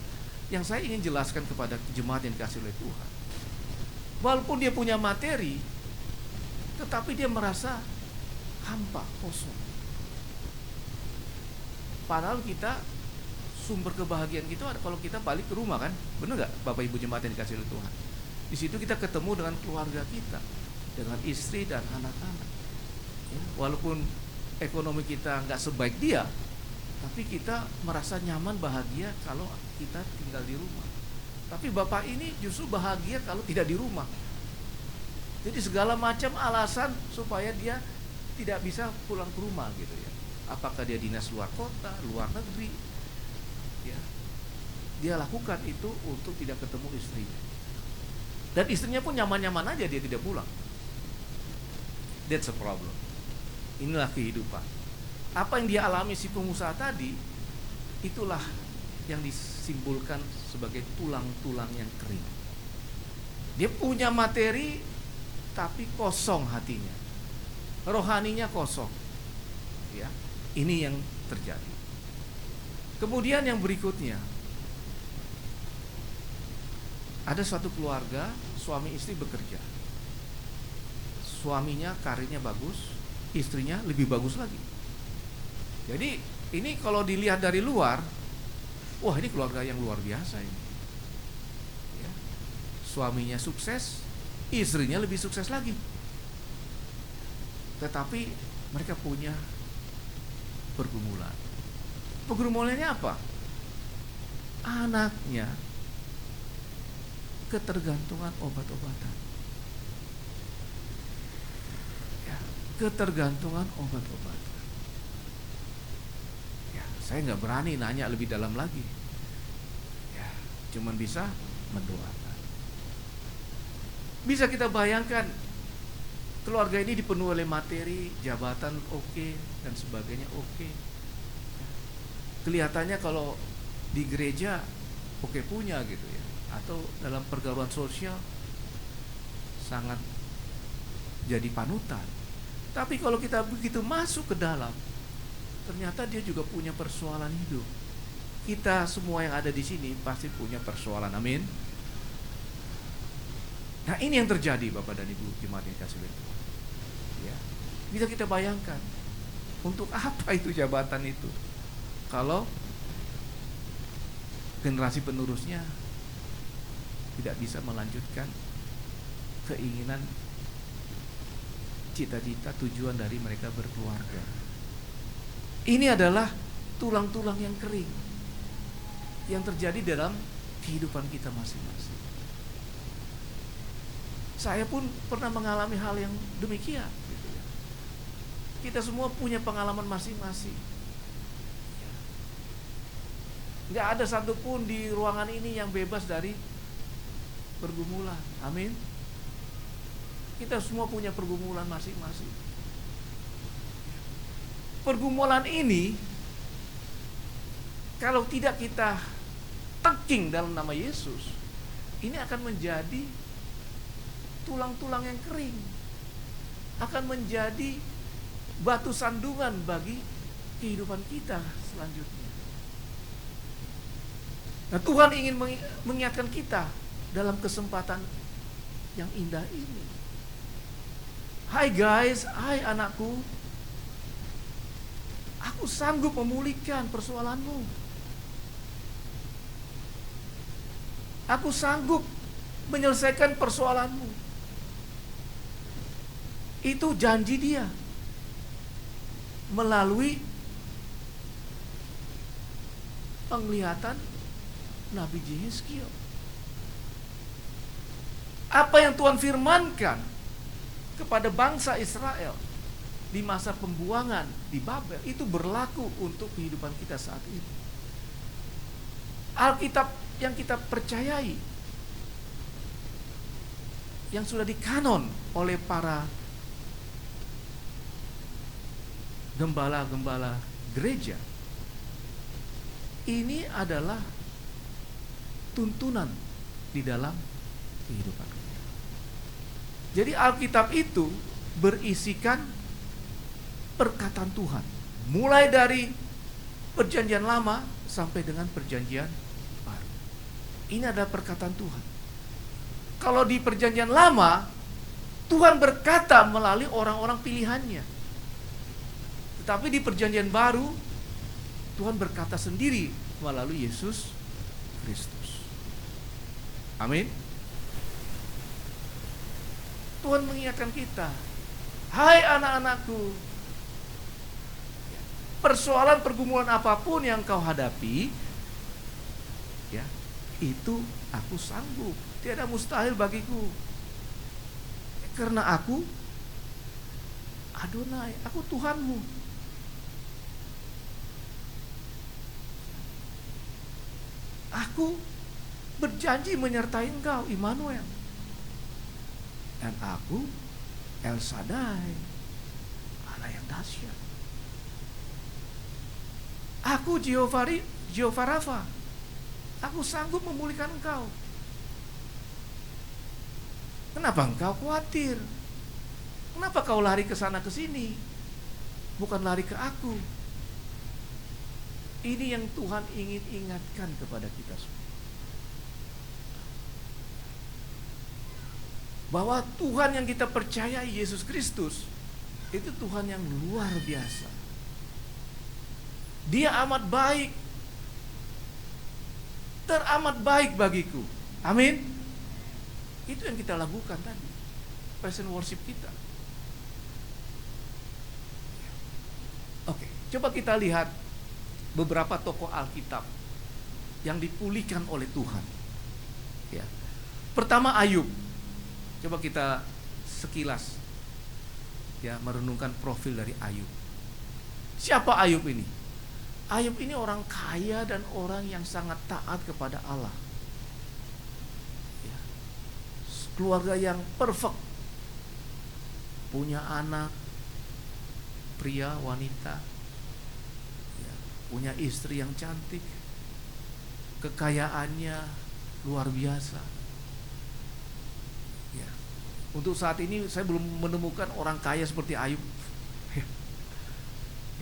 Yang saya ingin jelaskan kepada jemaat yang dikasih oleh Tuhan, walaupun dia punya materi, tetapi dia merasa hampa, kosong. Padahal kita sumber kebahagiaan kita ada kalau kita balik ke rumah, kan? Benar nggak, Bapak Ibu jemaat yang dikasih oleh Tuhan? Di situ kita ketemu dengan keluarga kita, dengan istri dan anak-anak. Ya, walaupun ekonomi kita nggak sebaik dia, tapi kita merasa nyaman, bahagia kalau kita tinggal di rumah. Tapi bapak ini justru bahagia kalau tidak di rumah. Jadi segala macam alasan supaya dia tidak bisa pulang ke rumah gitu ya. Apakah dia dinas luar kota, luar negeri, ya, dia lakukan itu untuk tidak ketemu istrinya. Dan istrinya pun nyaman-nyaman aja dia tidak pulang. That's a problem. Inilah kehidupan. Apa yang dia alami si pengusaha tadi, itulah yang disimbolkan sebagai tulang-tulang yang kering. Dia punya materi tapi kosong hatinya, rohaninya kosong. Ya, ini yang terjadi. Kemudian yang berikutnya, ada suatu keluarga, suami istri bekerja. Suaminya karirnya bagus, istrinya lebih bagus lagi. Jadi ini kalau dilihat dari luar, wah ini keluarga yang luar biasa ini. Ya. Suaminya sukses, istrinya lebih sukses lagi. Tetapi mereka punya pergumulan. Pergumulannya apa? Anaknya ketergantungan obat-obatan. Ya, ketergantungan obat-obatan. Ya, saya nggak berani nanya lebih dalam lagi. Ya, cuman bisa mendoakan. Bisa kita bayangkan keluarga ini dipenuhi oleh materi, jabatan oke, dan sebagainya oke. Kelihatannya kalau di gereja oke punya gitu ya, atau dalam pergaulan sosial sangat jadi panutan. Tapi kalau kita begitu masuk ke dalam, ternyata dia juga punya persoalan hidup. Kita semua yang ada di sini pasti punya persoalan, amin. Nah ini yang terjadi Bapak dan Ibu jemaat yang kasih oleh Tuhan. Ya, bisa kita bayangkan untuk apa itu jabatan itu kalau generasi penerusnya tidak bisa melanjutkan keinginan, cita-cita, tujuan dari mereka berkeluarga. Ini adalah tulang-tulang yang kering yang terjadi dalam kehidupan kita masing-masing. Saya pun pernah mengalami hal yang demikian gitu ya. Kita semua punya pengalaman masing-masing. Nggak ada satupun di ruangan ini yang bebas dari pergumulan. Amin. Kita semua punya pergumulan masing-masing. Pergumulan ini kalau tidak kita taking dalam nama Yesus, ini akan menjadi tulang-tulang yang kering, akan menjadi batu sandungan bagi kehidupan kita selanjutnya. Nah, Tuhan ingin mengingatkan kita dalam kesempatan yang indah ini. Hai guys, hai anakku, aku sanggup memulihkan persoalanmu. Aku sanggup menyelesaikan persoalanmu. Itu janji dia melalui penglihatan Nabi Yehezkiel. Apa yang Tuhan firmankan kepada bangsa Israel di masa pembuangan di Babel itu berlaku untuk kehidupan kita saat ini. Alkitab yang kita percayai, yang sudah dikanon oleh para gembala-gembala gereja, ini adalah tuntunan di dalam kehidupan kita. Jadi Alkitab itu berisikan perkataan Tuhan, mulai dari perjanjian lama sampai dengan perjanjian baru. Ini adalah perkataan Tuhan. Kalau di perjanjian lama, Tuhan berkata melalui orang-orang pilihannya. Tetapi di perjanjian baru, Tuhan berkata sendiri melalui Yesus Kristus. Amin. Tuhan mengingatkan kita, hai anak-anakku, persoalan pergumulan apapun yang kau hadapi, ya, itu aku sanggup. Tiada mustahil bagiku. Karena aku Adonai, aku Tuhanmu. Aku berjanji menyertai engkau, Immanuel. Dan aku El Shaddai, Allah yang dahsyat. Aku Jehovah Rafa. Aku sanggup memulihkan engkau. Kenapa engkau khawatir? Kenapa kau lari ke sana ke sini? Bukan lari ke aku. Ini yang Tuhan ingin ingatkan kepada kita semua. Bahwa Tuhan yang kita percayai, Yesus Kristus, itu Tuhan yang luar biasa. Dia amat baik, teramat baik bagiku. Amin. Itu yang kita lakukan tadi, present worship kita. Oke, coba kita lihat beberapa tokoh Alkitab yang dipulihkan oleh Tuhan. Ya. Pertama Ayub. Coba kita sekilas ya merenungkan profil dari Ayub. Siapa Ayub ini? Ayub ini orang kaya dan orang yang sangat taat kepada Allah. Ya. Keluarga yang perfect. Punya anak, pria, wanita. Ya. Punya istri yang cantik. Kekayaannya luar biasa. Ya. Untuk saat ini saya belum menemukan orang kaya seperti Ayub.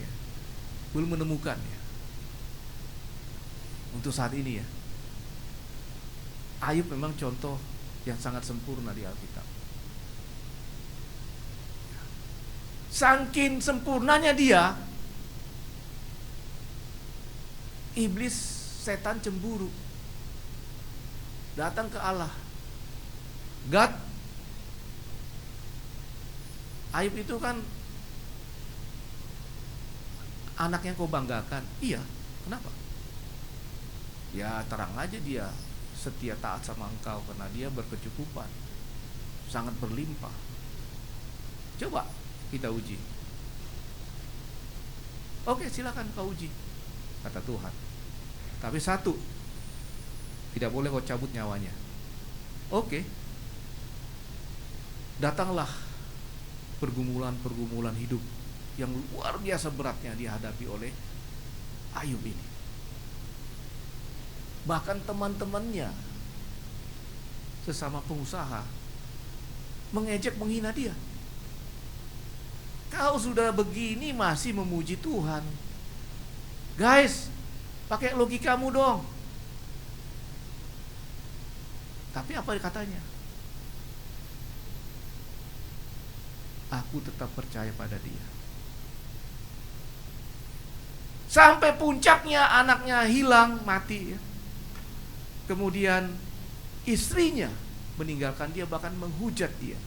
Ya. Belum menemukan ya. Untuk saat ini ya. Ayub memang contoh yang sangat sempurna di Alkitab. Saking sempurnanya dia, iblis, setan cemburu. Datang ke Allah. God, Ayub itu kan anak yang kau banggakan. Iya, kenapa? Ya terang aja dia setia taat sama engkau karena dia berkecukupan, sangat berlimpah. Coba kita uji. Oke, silakan kau uji, kata Tuhan. Tapi satu, tidak boleh kau cabut nyawanya. Oke. Datanglah pergumulan-pergumulan hidup yang luar biasa beratnya dihadapi oleh Ayub ini. Bahkan teman-temannya sesama pengusaha mengejek, menghina dia. Kau sudah begini masih memuji Tuhan. Guys, pakai logikamu dong. Tapi apa katanya? Aku tetap percaya pada dia. Sampai puncaknya anaknya hilang, mati ya. Kemudian istrinya meninggalkan dia, bahkan menghujat dia.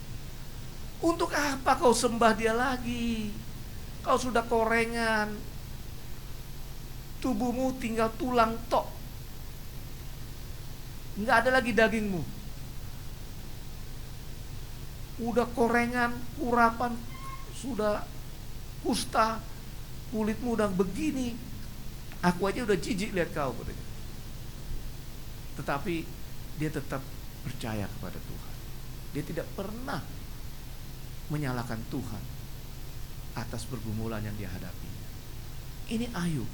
Untuk apa kau sembah dia lagi? Kau sudah korengan. Tubuhmu tinggal tulang tok. Enggak ada lagi dagingmu. Udah korengan, urapan, sudah kusta, kulitmu udah begini. Aku aja udah jijik lihat kau. Tetapi dia tetap percaya kepada Tuhan. Dia tidak pernah menyalahkan Tuhan atas pergumulan yang dia hadapi. Ini Ayub.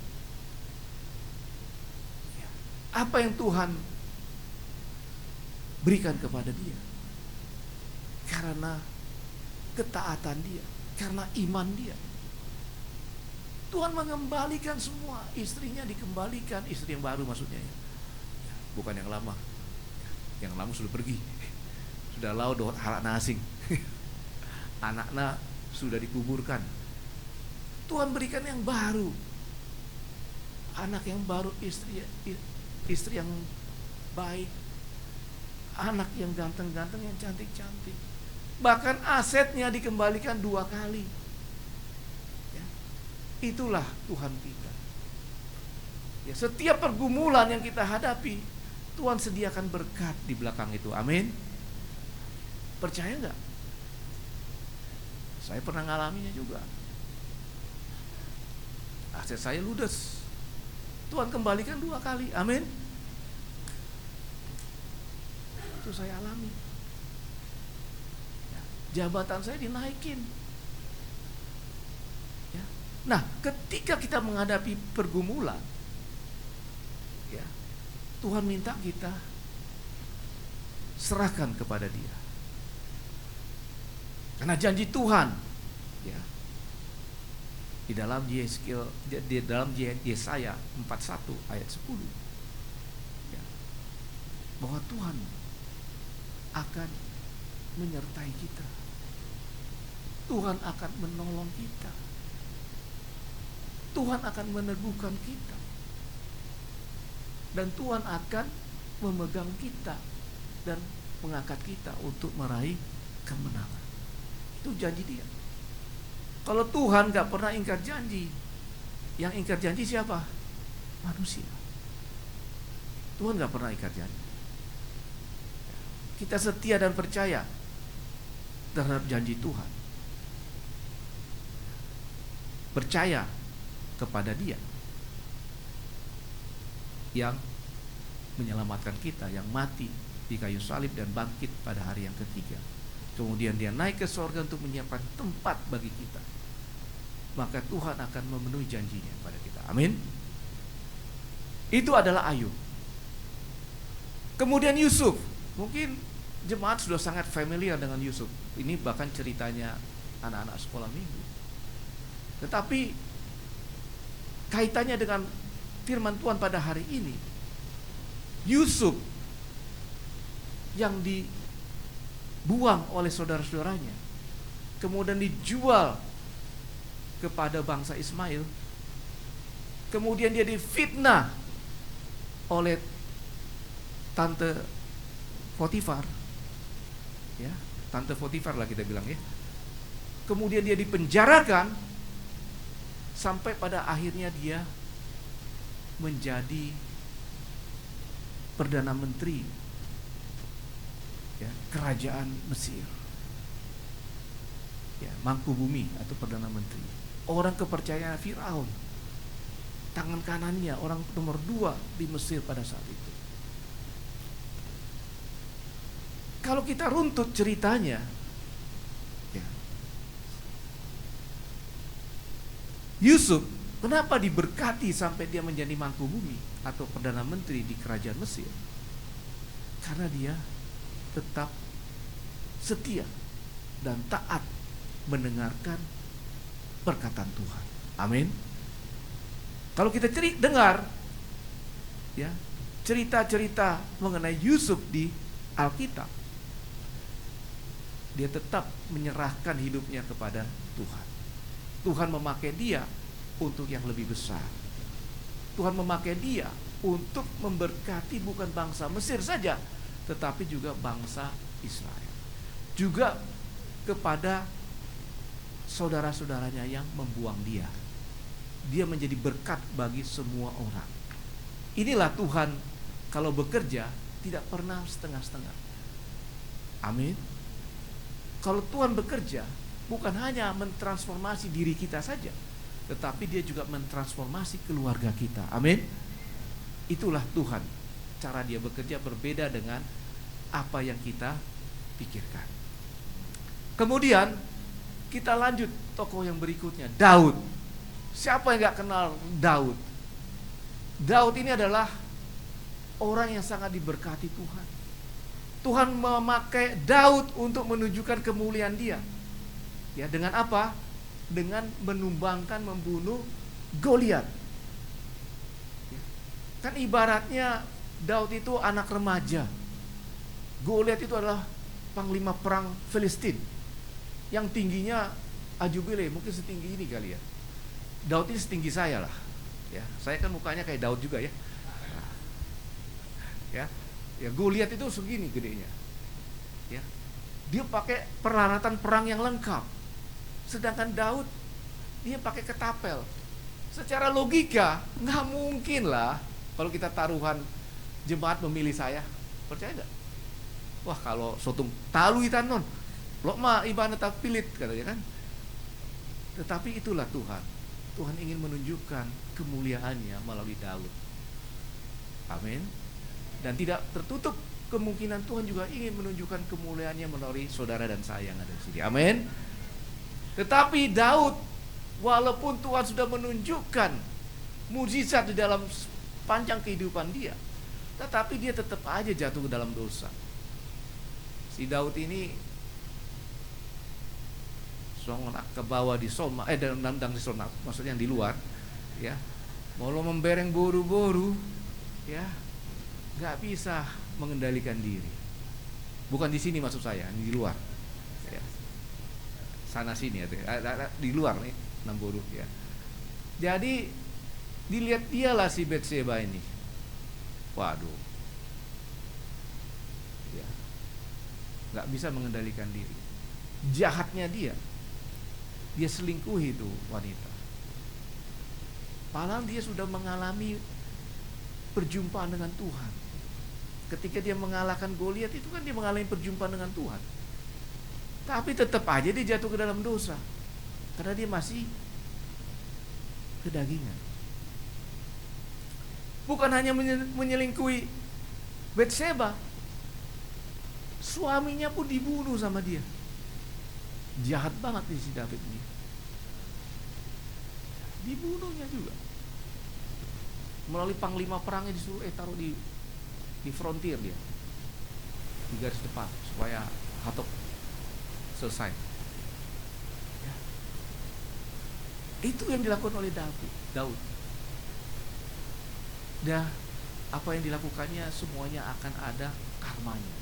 Apa yang Tuhan berikan kepada dia? karena ketaatan dia, karena iman dia. Tuhan mengembalikan semua, istrinya dikembalikan, istri yang baru maksudnya ya. Bukan yang lama. Yang lama sudah pergi. Sudah lau doh anak asing. Anaknya sudah dikuburkan. Tuhan berikan yang baru. Anak yang baru, istri yang baik. Anak yang ganteng-ganteng, yang cantik-cantik. Bahkan asetnya dikembalikan 2 kali. Itulah Tuhan kita. Ya, setiap pergumulan yang kita hadapi, Tuhan sediakan berkat di belakang itu. Amin. Percaya nggak? Saya pernah ngalaminya juga. Aset saya ludes. Tuhan kembalikan 2 kali. Amin. Itu saya alami. Ya, jabatan saya dinaikin. Nah, ketika kita menghadapi pergumulan, ya, Tuhan minta kita serahkan kepada Dia. Karena janji Tuhan, ya, di dalam Yesaya 41 ayat 10, ya, bahwa Tuhan akan menyertai kita. Tuhan akan menolong kita. Tuhan akan meneguhkan kita. Dan Tuhan akan memegang kita dan mengangkat kita untuk meraih kemenangan. Itu janji Dia. Kalau Tuhan gak pernah ingkar janji, yang ingkar janji siapa? Manusia. Tuhan gak pernah ingkar janji. Kita setia dan percaya terhadap janji Tuhan. Percaya kepada Dia yang menyelamatkan kita, yang mati di kayu salib dan bangkit pada hari yang ketiga. Kemudian Dia naik ke surga untuk menyiapkan tempat bagi kita. Maka Tuhan akan memenuhi janjinya pada kita. Amin. Itu adalah Ayub. Kemudian Yusuf. Mungkin jemaat sudah sangat familiar dengan Yusuf. Ini bahkan ceritanya anak-anak sekolah minggu. Tetapi kaitannya dengan firman Tuhan pada hari ini, Yusuf yang dibuang oleh saudara-saudaranya, kemudian dijual kepada bangsa Ismail, kemudian dia difitnah oleh tante Potifar, ya, tante Potifar lah kita bilang ya. Kemudian dia dipenjarakan sampai pada akhirnya dia menjadi Perdana Menteri, ya, kerajaan Mesir, ya, Mangkubumi atau Perdana Menteri. Orang kepercayaan Firaun, tangan kanannya, orang nomor 2 di Mesir pada saat itu. Kalau kita runtut ceritanya, ya, Yusuf kenapa diberkati sampai dia menjadi Mangkubumi atau Perdana Menteri di kerajaan Mesir? Karena dia tetap setia dan taat mendengarkan perkataan Tuhan. Amin. Kalau kita dengar, ya, cerita-cerita mengenai Yusuf di Alkitab, dia tetap menyerahkan hidupnya kepada Tuhan. Tuhan memakai dia untuk yang lebih besar. Tuhan memakai dia untuk memberkati bukan bangsa Mesir saja, tetapi juga bangsa Israel. Juga kepada saudara-saudaranya yang membuang dia. Dia menjadi berkat bagi semua orang. Inilah Tuhan kalau bekerja tidak pernah setengah-setengah. Amin. Kalau Tuhan bekerja bukan hanya mentransformasi diri kita saja, tetapi Dia juga mentransformasi keluarga kita. Amin. Itulah Tuhan. Cara Dia bekerja berbeda dengan apa yang kita pikirkan. Kemudian kita lanjut tokoh yang berikutnya, Daud. Siapa yang gak kenal Daud? Daud ini adalah orang yang sangat diberkati Tuhan. Tuhan memakai Daud untuk menunjukkan kemuliaan dia. Ya, dengan apa? Dengan menumbangkan, membunuh Goliat. Ya. Kan ibaratnya Daud itu anak remaja. Goliat itu adalah panglima perang Filistin yang tingginya ajubile, mungkin setinggi ini kali ya. Daud ini setinggi saya lah. Ya, saya kan mukanya kayak Daud juga ya. Ya, Goliat itu segini gedenya. Ya. Dia pakai peralatan perang yang lengkap. Sedangkan Daud dia pakai ketapel. Secara logika nggak mungkin lah kalau kita taruhan jemaat memilih saya. Percaya nggak? Wah, kalau sotung talu itan non, lo mah ibarat tak pilit katanya kan. Tetapi itulah Tuhan. Tuhan ingin menunjukkan kemuliaannya melalui Daud. Amin. Dan tidak tertutup kemungkinan Tuhan juga ingin menunjukkan kemuliaannya melalui saudara dan saya yang ada di sini. Amin. Tetapi Daud, walaupun Tuhan sudah menunjukkan mujizat di dalam panjang kehidupan dia, tetapi dia tetap aja jatuh ke dalam dosa. Si Daud ini songonak ke bawah di soma, dalam nandang di soma, maksudnya yang di luar, ya. Mau lo membereng boru-boru, ya, nggak bisa mengendalikan diri. Bukan di sini maksud saya, di luar. Ya. Sana sini ya, di luar nih, Namboru ya. Jadi dilihat dialah si Betseba ini. Waduh. Ya. Nggak bisa mengendalikan diri. Jahatnya dia selingkuhi itu wanita. Padahal dia sudah mengalami perjumpaan dengan Tuhan. Ketika dia mengalahkan Goliat itu kan dia mengalami perjumpaan dengan Tuhan. Tapi tetap aja dia jatuh ke dalam dosa. Karena dia masih kedagingan. Bukan hanya menyelingkuhi Betseba, suaminya pun dibunuh sama dia. Jahat banget nih si David ini. Dibunuhnya juga. Melalui panglima perangnya disuruh taruh di frontier dia, di garis depan supaya Hatok selesai. Ya. Itu yang dilakukan oleh Daud. Dan apa yang dilakukannya semuanya akan ada karmanya.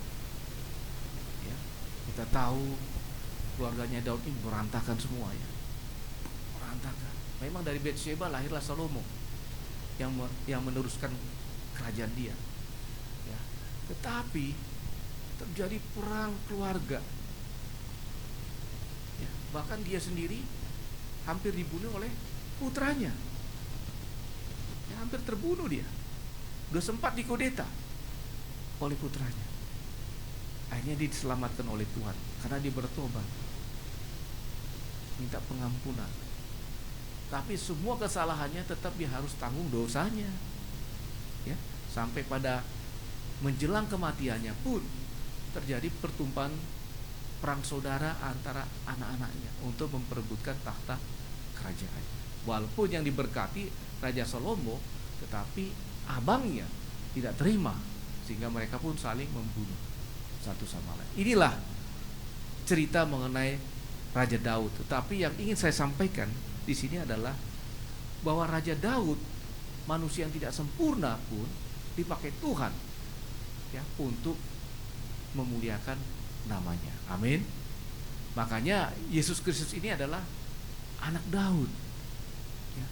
Ya. Kita tahu keluarganya Daud ini berantakan semuanya. Berantakan. Memang dari Betseba lahirlah Salomo yang meneruskan kerajaan dia. Ya. Tetapi terjadi perang keluarga. Ya. Bahkan dia sendiri hampir dibunuh oleh putranya. Ya, hampir terbunuh dia. Udah sempat dikudeta oleh putranya. Akhirnya dia diselamatkan oleh Tuhan karena dia bertobat, minta pengampunan. Tapi semua kesalahannya tetap dia harus tanggung dosanya. Ya, sampai pada menjelang kematiannya pun terjadi pertumpahan perang saudara antara anak-anaknya untuk memperebutkan tahta kerajaan. Walaupun yang diberkati Raja Salomo, tetapi abangnya tidak terima sehingga mereka pun saling membunuh satu sama lain. Inilah cerita mengenai Raja Daud. Tetapi yang ingin saya sampaikan di sini adalah bahwa Raja Daud, manusia yang tidak sempurna pun dipakai Tuhan ya untuk memuliakan namanya. Amin. Makanya Yesus Kristus ini adalah anak Daud. Ya.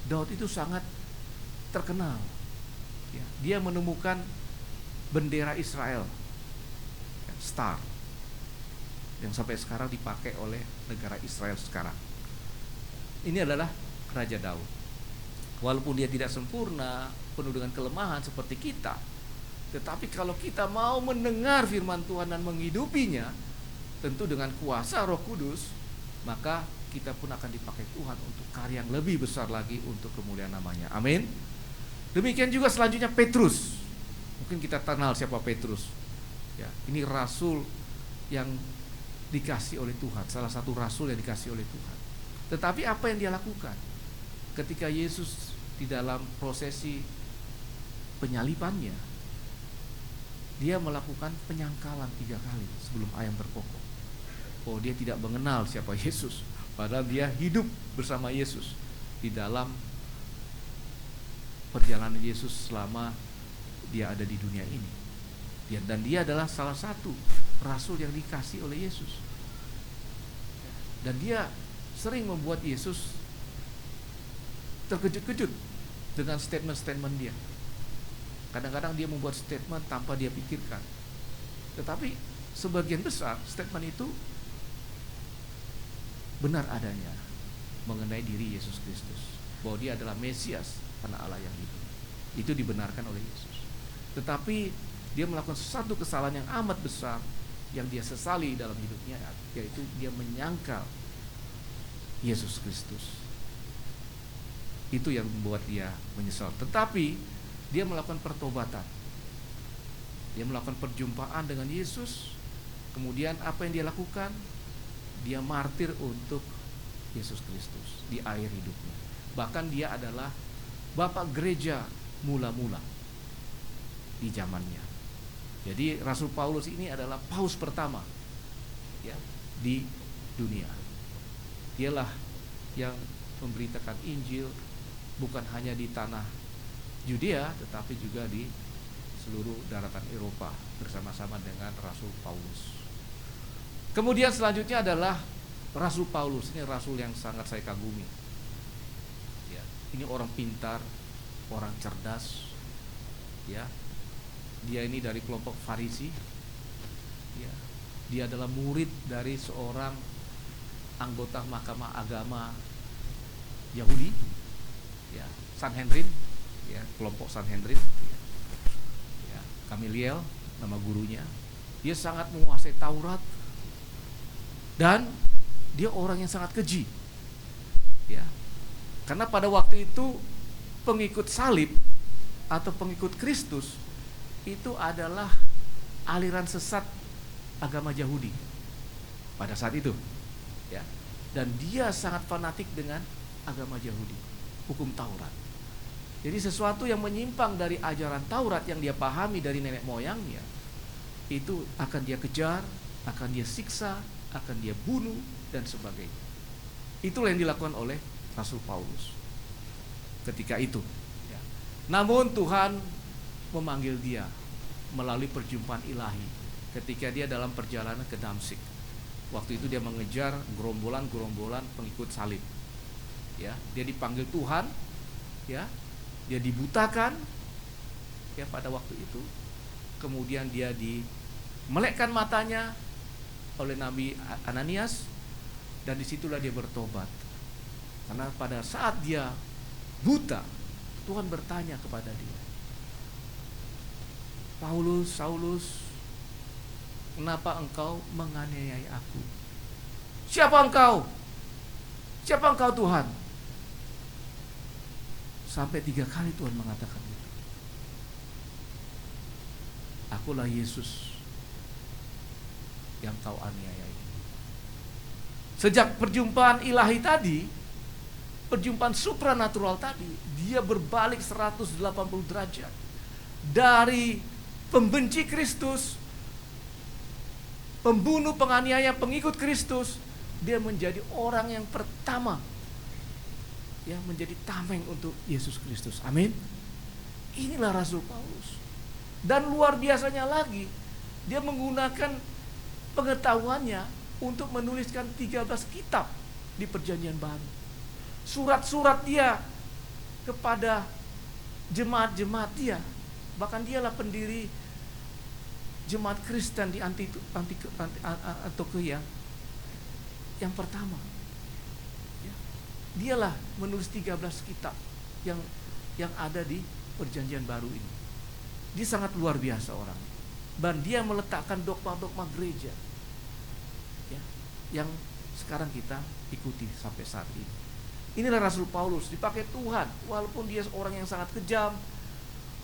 Daud itu sangat terkenal. Ya. Dia menemukan bendera Israel, ya, star, yang sampai sekarang dipakai oleh negara Israel sekarang. Ini adalah Raja Daud. Walaupun dia tidak sempurna, penuh dengan kelemahan seperti kita, tetapi kalau kita mau mendengar firman Tuhan dan menghidupinya, tentu dengan kuasa Roh Kudus, maka kita pun akan dipakai Tuhan untuk karya yang lebih besar lagi untuk kemuliaan namanya. Amin. Demikian juga selanjutnya Petrus. Mungkin kita kenal siapa Petrus. Ya, ini rasul yang dikasih oleh Tuhan, salah satu rasul yang dikasih oleh Tuhan. Tetapi apa yang dia lakukan ketika Yesus di dalam prosesi penyalibannya, dia melakukan penyangkalan 3 kali sebelum ayam berkokok. Oh, dia tidak mengenal siapa Yesus, padahal dia hidup bersama Yesus di dalam perjalanan Yesus selama dia ada di dunia ini. Dan dia adalah salah satu rasul yang dikasih oleh Yesus. Dan dia sering membuat Yesus terkejut-kejut dengan statement-statement dia. Kadang-kadang dia membuat statement tanpa dia pikirkan. Tetapi sebagian besar statement itu benar adanya mengenai diri Yesus Kristus, bahwa dia adalah Mesias, Anak Allah yang hidup. Itu dibenarkan oleh Yesus. Tetapi dia melakukan satu kesalahan yang amat besar yang dia sesali dalam hidupnya, yaitu dia menyangkal Yesus Kristus. Itu yang membuat dia menyesal. Tetapi dia melakukan pertobatan. Dia melakukan perjumpaan dengan Yesus. Kemudian apa yang dia lakukan? Dia martir untuk Yesus Kristus di akhir hidupnya. Bahkan dia adalah bapak gereja mula-mula di zamannya. Jadi Rasul Paulus ini adalah paus pertama ya di dunia. Dialah yang memberitakan Injil bukan hanya di tanah Yudea, tetapi juga di seluruh daratan Eropa bersama-sama dengan Rasul Paulus. Kemudian selanjutnya adalah Rasul Paulus. Ini rasul yang sangat saya kagumi. Ya, ini orang pintar, orang cerdas. Ya, dia ini dari kelompok Farisi. Ya, dia adalah murid dari seorang anggota Mahkamah Agama Yahudi. Ya, Sanhedrin. Ya, kelompok Sanhedrin. Ya, Gamaliel nama gurunya. Dia sangat menguasai Taurat dan dia orang yang sangat keji. Ya. Karena pada waktu itu pengikut salib atau pengikut Kristus itu adalah aliran sesat agama Yahudi pada saat itu. Ya. Dan dia sangat fanatik dengan agama Yahudi, hukum Taurat. Jadi sesuatu yang menyimpang dari ajaran Taurat yang dia pahami dari nenek moyangnya, itu akan dia kejar, akan dia siksa, akan dia bunuh, dan sebagainya. Itulah yang dilakukan oleh Rasul Paulus ketika itu. Ya. Namun Tuhan memanggil dia melalui perjumpaan ilahi ketika dia dalam perjalanan ke Damsyik. Waktu itu dia mengejar gerombolan-gerombolan pengikut salib. Ya, dia dipanggil Tuhan, ya. Dia dibutakan ya pada waktu itu. Kemudian dia dimelekkan matanya oleh Nabi Ananias, dan disitulah dia bertobat. Karena pada saat dia buta, Tuhan bertanya kepada dia, Paulus, Saulus, kenapa engkau menganiayai aku? Siapa engkau? Siapa engkau Tuhan? Sampai 3 kali Tuhan mengatakan itu. Akulah Yesus yang kau aniayai. Sejak perjumpaan ilahi tadi, perjumpaan supranatural tadi, dia berbalik 180 derajat. Dari pembenci Kristus, pembunuh, penganiaya, pengikut Kristus, dia menjadi orang yang pertama ya menjadi tameng untuk Yesus Kristus. Amin. Inilah Rasul Paulus. Dan luar biasanya lagi, dia menggunakan pengetahuannya untuk menuliskan 13 kitab di Perjanjian Baru. Surat-surat dia kepada jemaat-jemaat dia. Bahkan dialah pendiri jemaat Kristen di Antioquia yang pertama. Dialah menulis 13 kitab yang ada di Perjanjian Baru ini. Dia sangat luar biasa orang. Dan dia meletakkan dogma-dogma gereja ya, yang sekarang kita ikuti sampai saat ini. Inilah Rasul Paulus, dipakai Tuhan. Walaupun dia orang yang sangat kejam,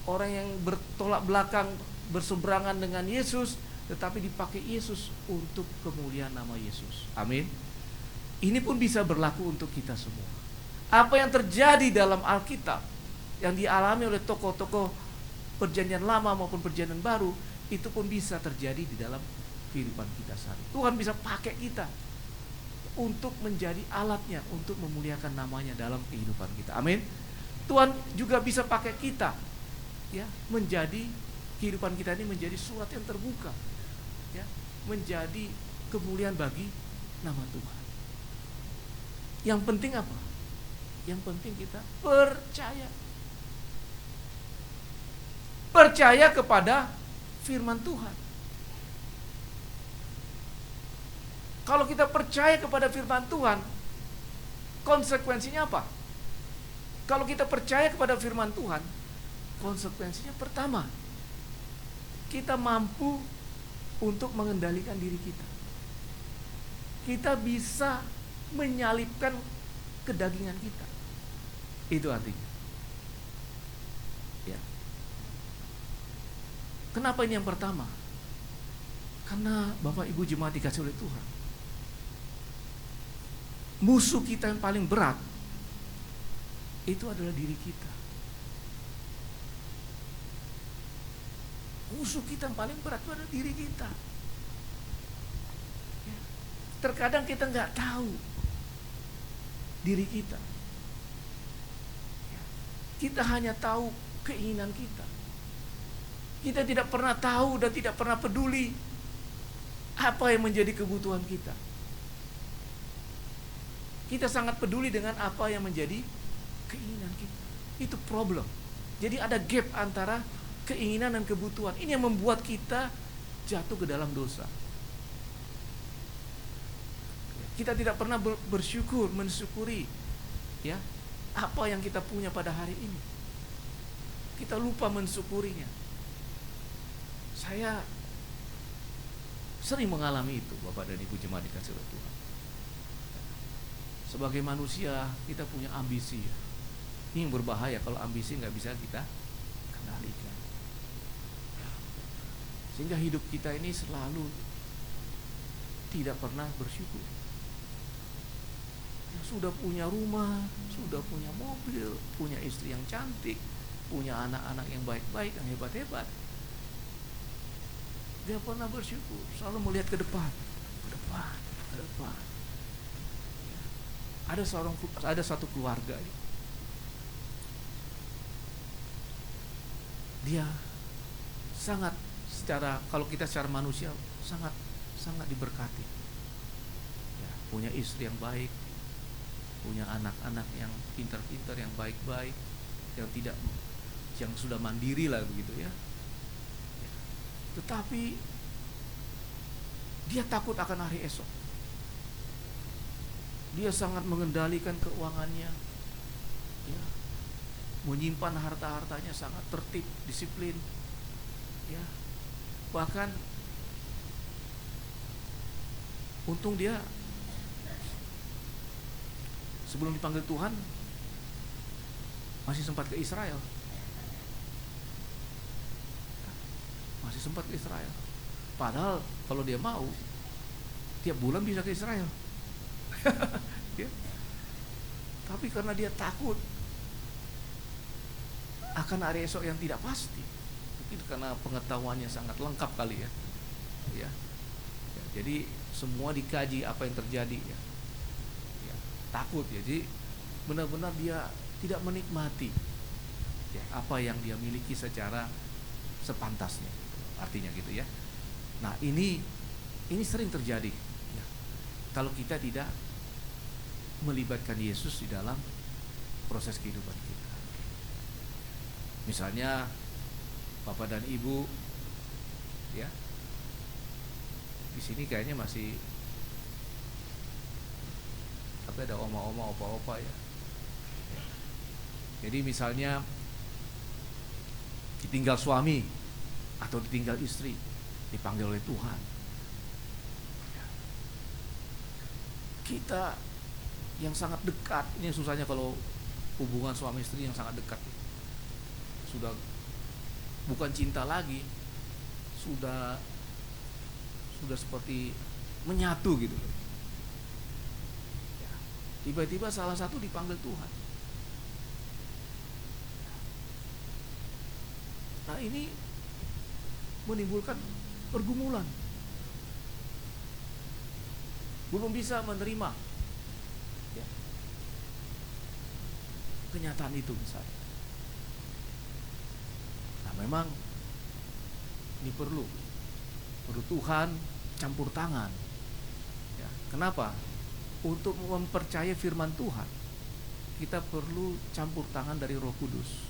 orang yang bertolak belakang, berseberangan dengan Yesus, tetapi dipakai Yesus untuk kemuliaan nama Yesus. Amin. Ini pun bisa berlaku untuk kita semua. Apa yang terjadi dalam Alkitab yang dialami oleh tokoh-tokoh Perjanjian Lama maupun Perjanjian Baru, itu pun bisa terjadi di dalam kehidupan kita sehari. Tuhan bisa pakai kita untuk menjadi alatnya untuk memuliakan namanya dalam kehidupan kita. Amin. Tuhan juga bisa pakai kita, ya, menjadi kehidupan kita ini menjadi surat yang terbuka, ya, menjadi kemuliaan bagi nama Tuhan. Yang penting apa? Yang penting kita percaya. Percaya kepada firman Tuhan. Kalau kita percaya kepada firman Tuhan, konsekuensinya apa? Kalau kita percaya kepada firman Tuhan, konsekuensinya pertama, kita mampu untuk mengendalikan diri kita. Kita bisa menyalipkan kedagingan kita. Itu artinya. Ya. Kenapa ini yang pertama? Karena Bapak Ibu jemaat dikasih oleh Tuhan, musuh kita yang paling berat itu adalah diri kita. Musuh kita yang paling berat itu adalah diri kita. Ya. Terkadang kita nggak tahu diri kita. Ya. Kita hanya tahu keinginan kita. Kita tidak pernah tahu dan tidak pernah peduli apa yang menjadi kebutuhan kita. Kita sangat peduli dengan apa yang menjadi keinginan kita. Itu problem. Jadi ada gap antara keinginan dan kebutuhan. Ini yang membuat kita jatuh ke dalam dosa. Kita tidak pernah bersyukur, mensyukuri, ya, apa yang kita punya pada hari ini. Kita lupa mensyukurinya. Saya sering mengalami itu, Bapak dan Ibu jemaat dikasih oleh Tuhan. Sebagai manusia kita punya ambisi, ya. Ini yang berbahaya kalau ambisi nggak bisa kita kendalikan. Sehingga hidup kita ini selalu tidak pernah bersyukur. Ya, sudah punya rumah, sudah punya mobil, punya istri yang cantik, punya anak-anak yang baik-baik, yang hebat-hebat. Dia pernah bersyukur, selalu melihat ke depan, ke depan, ke depan. Ada satu keluarga, dia sangat kalau kita secara manusia sangat diberkati, ya, punya istri yang baik, punya anak-anak yang pintar-pintar, yang baik-baik, yang sudah mandiri lah begitu, ya. Tetapi dia takut akan hari esok. Dia sangat mengendalikan keuangannya, ya, menyimpan harta-hartanya sangat tertib, disiplin, ya. Bahkan untung dia sebelum dipanggil Tuhan masih sempat ke Israel. Masih sempat ke Israel. Padahal kalau dia mau tiap bulan bisa ke Israel. Ya. Tapi karena dia takut akan hari esok yang tidak pasti, mungkin karena pengetahuannya sangat lengkap kali, ya. Ya. Jadi semua dikaji apa yang terjadi, ya. Ya. Takut, jadi benar-benar dia tidak menikmati, ya, apa yang dia miliki secara sepantasnya. Artinya gitu, ya. Nah, ini sering terjadi, ya, kalau kita tidak melibatkan Yesus di dalam proses kehidupan kita. Misalnya Bapak dan Ibu, ya, di sini kayaknya masih ada oma-oma, opa-opa, ya. Jadi misalnya ditinggal suami atau ditinggal istri, dipanggil oleh Tuhan. Kita yang sangat dekat, ini susahnya kalau hubungan suami istri yang sangat dekat, sudah bukan cinta lagi, sudah seperti menyatu gitu. Tiba-tiba salah satu dipanggil Tuhan. Nah, ini menimbulkan pergumulan. Belum bisa menerima ya, kenyataan itu misalnya. Nah memang ini perlu Tuhan campur tangan ya. Kenapa? Untuk mempercayai firman Tuhan kita perlu campur tangan dari Roh Kudus.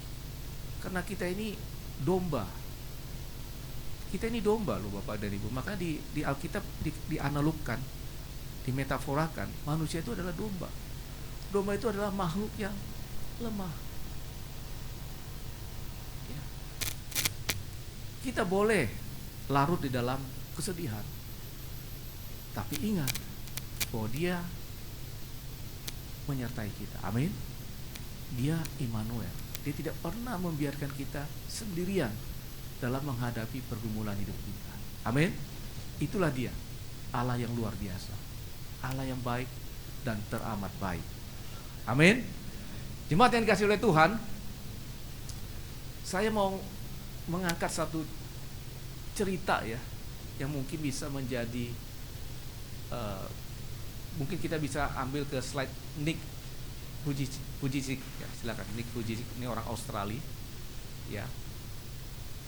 Karena kita ini domba. Kita ini domba loh Bapak dan Ibu. Makanya di Alkitab dianalogkan, dimetaforakan, manusia itu adalah domba. Domba itu adalah makhluk yang lemah ya. Kita boleh larut di dalam kesedihan, tapi ingat bahwa Dia menyertai kita. Amin. Dia Immanuel. Dia tidak pernah membiarkan kita sendirian dalam menghadapi pergumulan hidup kita. Amin. Itulah Dia, Allah yang luar biasa, Allah yang baik dan teramat baik. Amin. Jemaat yang dikasihi oleh Tuhan, saya mau mengangkat satu cerita ya, yang mungkin bisa menjadi mungkin kita bisa ambil ke slide Nick Vujicic ya, silakan. Nick Vujicic ini orang Australia ya,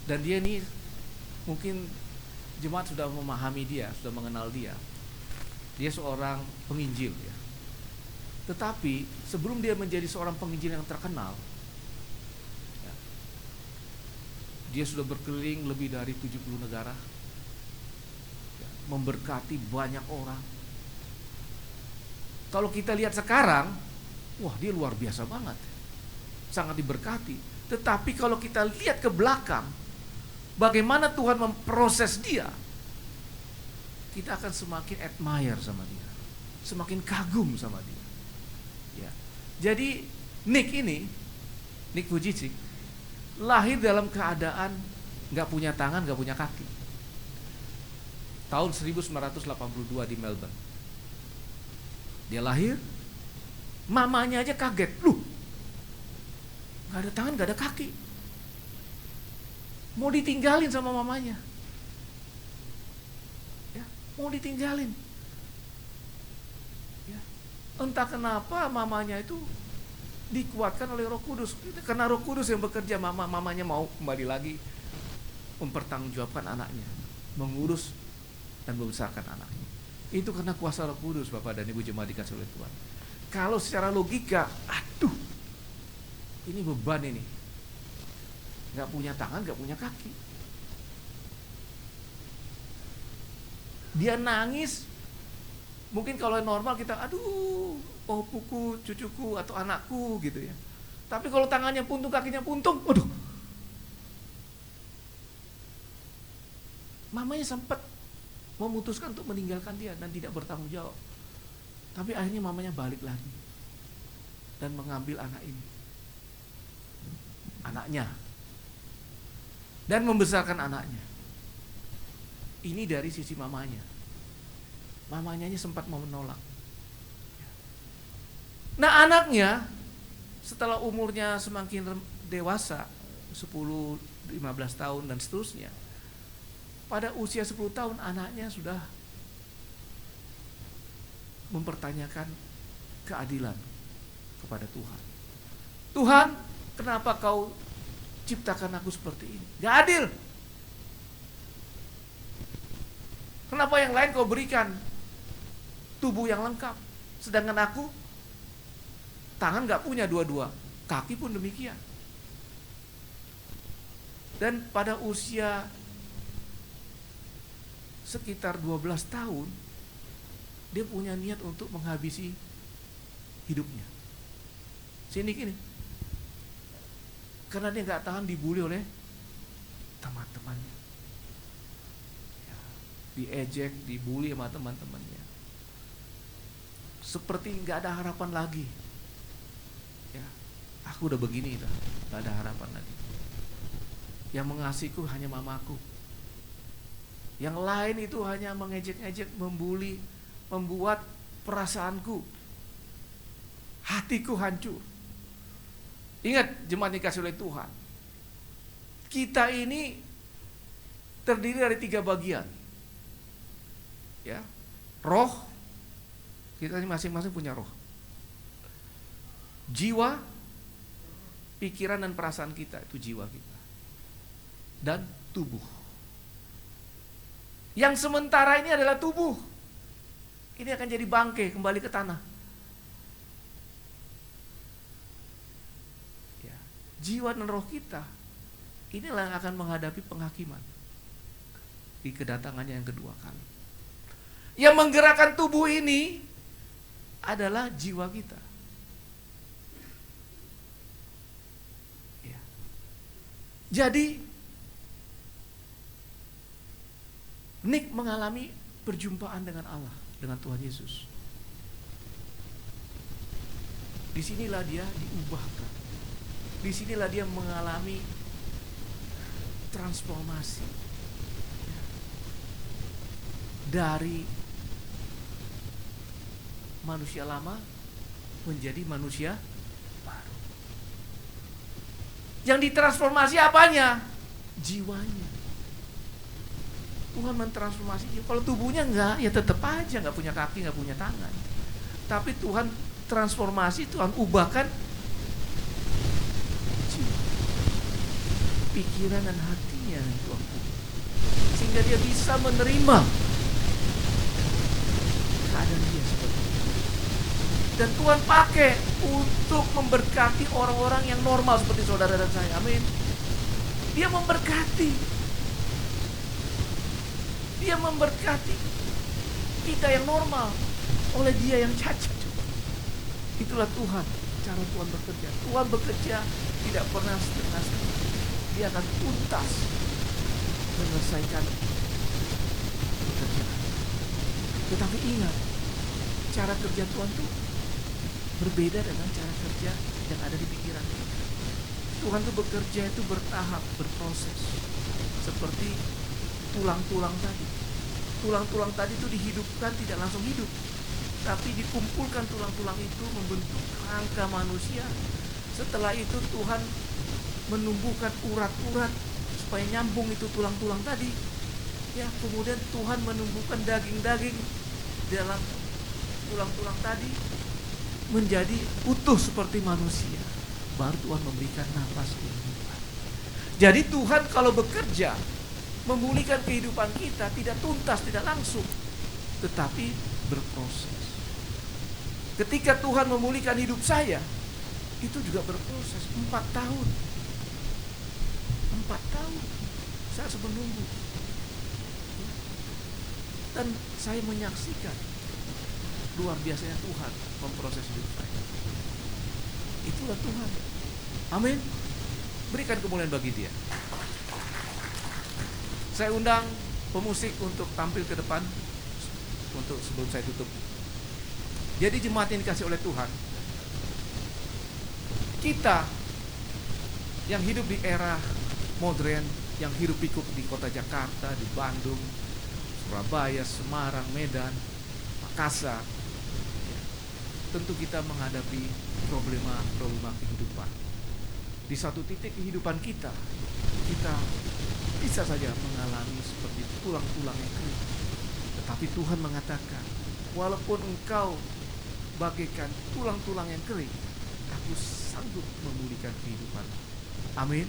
dan dia ini mungkin jemaat sudah memahami dia, sudah mengenal dia. Dia seorang penginjil ya. Tetapi sebelum dia menjadi seorang penginjil yang terkenal ya, dia sudah berkeliling lebih dari 70 negara ya, memberkati banyak orang. Kalau kita lihat sekarang, wah dia luar biasa banget, sangat diberkati. Tetapi kalau kita lihat ke belakang, bagaimana Tuhan memproses dia, kita akan semakin admire sama dia, semakin kagum sama dia. Ya. Jadi Nick Vujicic lahir dalam keadaan nggak punya tangan, nggak punya kaki. Tahun 1982 di Melbourne. Dia lahir, mamanya aja kaget, loh, nggak ada tangan, nggak ada kaki, mau ditinggalin sama mamanya, ya, mau ditinggalin, ya. Entah kenapa mamanya itu dikuatkan oleh Roh Kudus, karena Roh Kudus yang bekerja, mamanya mau kembali lagi mempertanggungjawabkan anaknya, mengurus dan membesarkan anaknya. Itu karena kuasa Roh Kudus, Bapak dan Ibu jemaat dikasihi oleh Tuhan. Kalau secara logika, aduh, ini beban ini, nggak punya tangan, nggak punya kaki. Dia nangis, mungkin kalau normal kita, aduh, puku, cucuku atau anakku gitu ya. Tapi kalau tangannya puntung, kakinya puntung, aduh. Mamanya sempat memutuskan untuk meninggalkan dia dan tidak bertanggung jawab. Tapi akhirnya mamanya balik lagi dan mengambil anak ini, anaknya, dan membesarkan anaknya. Ini dari sisi mamanya. Mamanya sempat mau menolak. Nah anaknya setelah umurnya semakin dewasa, 10-15 tahun dan seterusnya, pada usia 10 tahun anaknya sudah mempertanyakan keadilan kepada Tuhan. Tuhan, kenapa kau ciptakan aku seperti ini? Gak adil. Kenapa yang lain kau berikan tubuh yang lengkap, sedangkan aku tangan gak punya dua-dua, kaki pun demikian. Dan pada usia sekitar 12 tahun, dia punya niat untuk menghabisi hidupnya. Sini gini, karena dia gak tahan dibully oleh teman-temannya, ya, diejek, dibully sama teman-temannya, seperti gak ada harapan lagi. Ya, aku udah begini, gak ada harapan lagi. Yang mengasihiku hanya mamaku. Yang lain itu hanya mengejek-ejek, membuli, membuat perasaanku, hatiku hancur. Ingat jemaat dikasihi oleh Tuhan, kita ini terdiri dari 3 bagian. Ya. Roh, kita ini masing-masing punya roh. Jiwa, pikiran dan perasaan kita, itu jiwa kita. Dan tubuh. Yang sementara ini adalah tubuh. Ini akan jadi bangkai kembali ke tanah. Ya. Jiwa dan roh kita, inilah yang akan menghadapi penghakiman di kedatangannya yang kedua kali. Yang menggerakkan tubuh ini adalah jiwa kita. Ya. Jadi Nick mengalami perjumpaan dengan Allah, dengan Tuhan Yesus. Disinilah dia diubahkan. Disinilah dia mengalami transformasi. Dari manusia lama menjadi manusia baru. Yang ditransformasi apanya? Jiwanya. Tuhan mentransformasi jiwa. Kalau tubuhnya enggak, ya tetap aja enggak punya kaki, enggak punya tangan. Tapi Tuhan transformasi, Tuhan ubahkan jiwa, pikiran dan hatinya Tuhan ubah. Sehingga dia bisa menerima keadaan dia seperti itu. Dan Tuhan pakai untuk memberkati orang-orang yang normal seperti saudara dan saya. Amin. Dia memberkati. Dia memberkati kita yang normal oleh dia yang cacat. Itulah Tuhan, cara Tuhan bekerja. Tuhan bekerja tidak pernah setengah-setengah. Dia akan tuntas menyelesaikan pekerjaan. Tetapi ingat, cara kerja Tuhan itu berbeda dengan cara kerja yang ada di pikiran kita. Tuhan itu bekerja itu bertahap, berproses. Seperti tulang-tulang tadi. Tulang-tulang tadi itu dihidupkan, tidak langsung hidup. Tapi dikumpulkan tulang-tulang itu membentuk kerangka manusia. Setelah itu Tuhan menumbuhkan urat-urat supaya nyambung itu tulang-tulang tadi. Ya, kemudian Tuhan menumbuhkan daging-daging dalam tulang-tulang tadi menjadi utuh seperti manusia. Baru Tuhan memberikan nafas kehidupan. Jadi Tuhan kalau bekerja memulihkan kehidupan kita tidak tuntas, tidak langsung, tetapi berproses. Ketika Tuhan memulihkan hidup saya, itu juga berproses 4 tahun. 4 tahun saya harus menunggu. Dan saya menyaksikan luar biasanya Tuhan memproses hidup saya. Itulah Tuhan. Amin. Berikan kemuliaan bagi Dia. Saya undang pemusik untuk tampil ke depan untuk sebelum saya tutup. Jadi jemaat yang dikasih oleh Tuhan, kita yang hidup di era modern, yang hidup pikuk di kota Jakarta, di Bandung, Surabaya, Semarang, Medan, Makassar, tentu kita menghadapi problema kehidupan. Di satu titik kehidupan kita bisa saja mengalami seperti tulang-tulang yang kering. Tetapi Tuhan mengatakan, walaupun engkau bagaikan tulang-tulang yang kering, aku sanggup memulihkan kehidupan. Amin.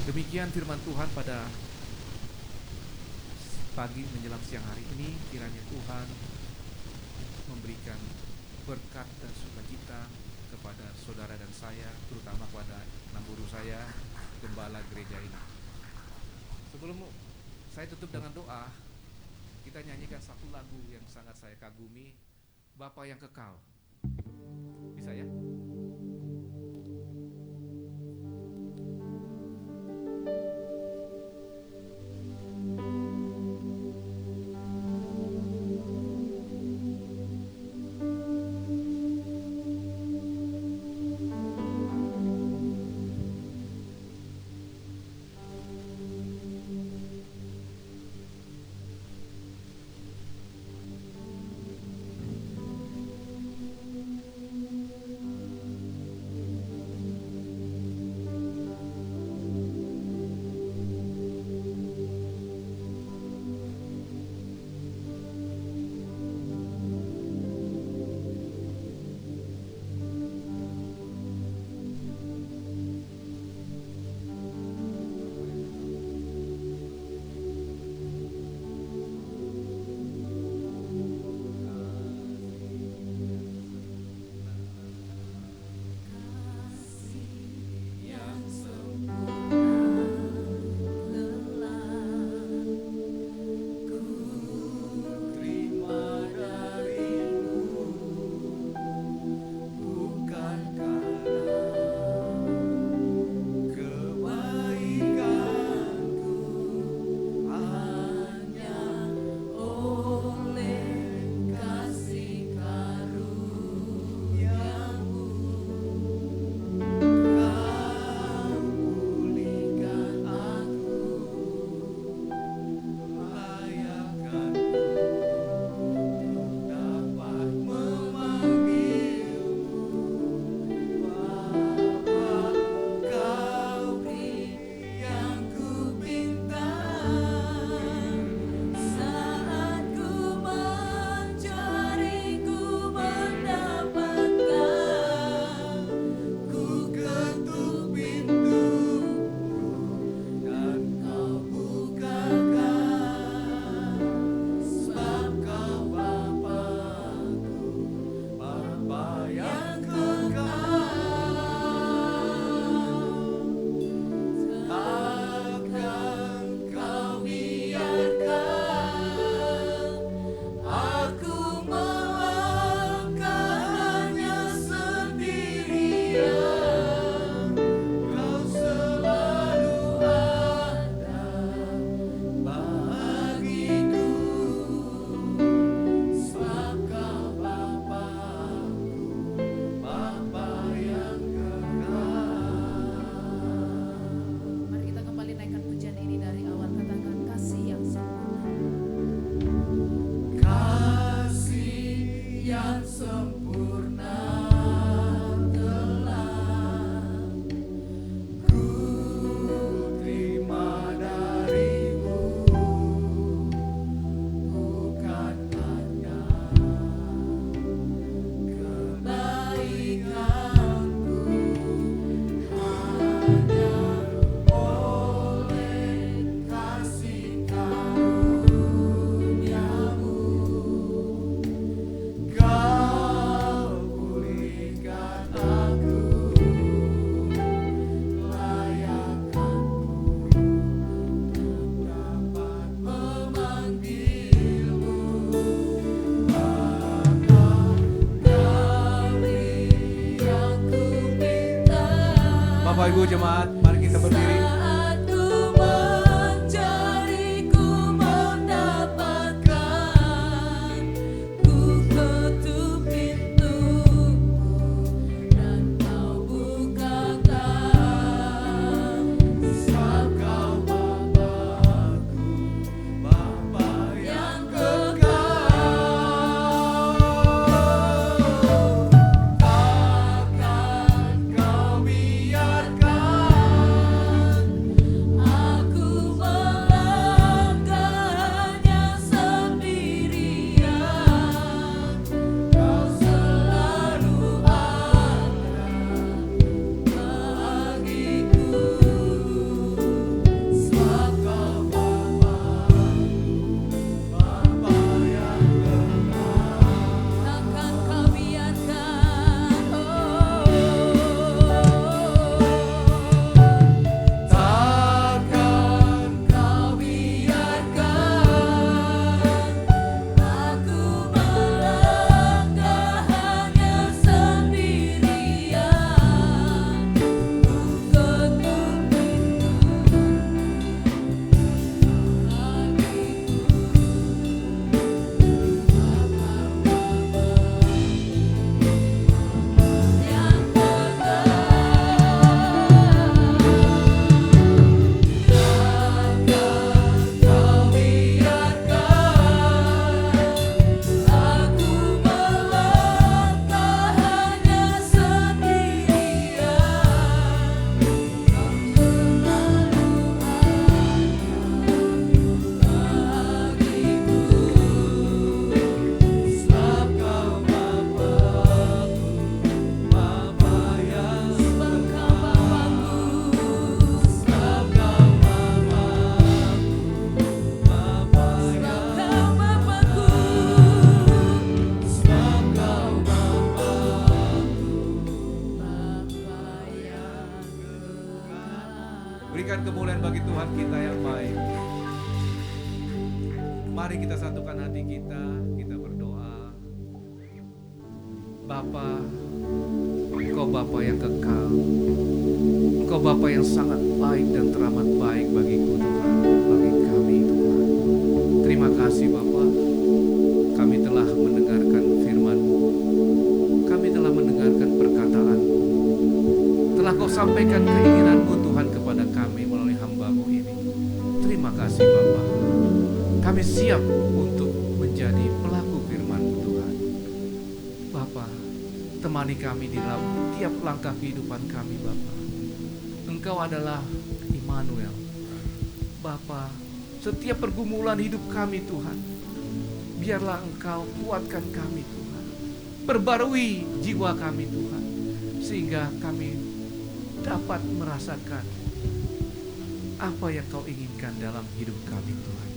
Demikian firman Tuhan pada pagi menjelang siang hari ini. Kiranya Tuhan memberikan berkat dan sukacita kepada saudara dan saya, terutama kepada namburu saya, gembala gereja ini. Sebelum saya tutup dengan doa, kita nyanyikan satu lagu yang sangat saya kagumi, Bapa yang Kekal. Bisa ya? Bapak Ibu jemaat, mari kita berdiri. Saat ku mencari, ku mendapatkan, ku ketuk pintumu dan kau bukakan. Sebab kau Bapa-Ku, Bapa yang kekal. Takkan kau biarkan aku melangkah hanya sendirian. Kau selalu ada bagiku. Sebab kau Bapa-Ku, Bapa yang kekal. Takkan kau biarkan, takkan kau biarkan aku melangkah hanya sendirian. Ku ketuk pintu yang takkan kau biarkan aku melangkah hanya sendirian. Kau selalu bagiku. Sebab kau Bapa-Ku, Bapa yang sebab kau Bapa-Ku, sebab kau Bapa-Ku, Bapa yang kau Bapa-Ku, sebab kau Bapa-Ku, Bapa yang kekal. Berikan kemuliaan bagi Tuhan kita yang baik. Mari kita satukan hati kita, kita berdoa. Bapa, Engkau Bapa yang kekal. Engkau Bapa yang sangat baik dan teramat baik bagiku Tuhan, bagi kami Tuhan. Terima kasih Bapa, kami telah mendengarkan firman-Mu. Kami telah mendengarkan perkataan-Mu. Telah Kau sampaikan keinginan-Mu Tuhan kepada kami melalui hamba-Mu ini. Terima kasih Bapa. Kami siap untuk menjadi pelaku firman-Mu Tuhan. Bapa, temani kami di dalam tiap langkah kehidupan kami Bapa. Engkau adalah Immanuel. Bapa, setiap pergumulan hidup kami Tuhan, biarlah Engkau kuatkan kami Tuhan. Perbarui jiwa kami Tuhan, sehingga kami dapat merasakan apa yang Kau inginkan dalam hidup kami Tuhan.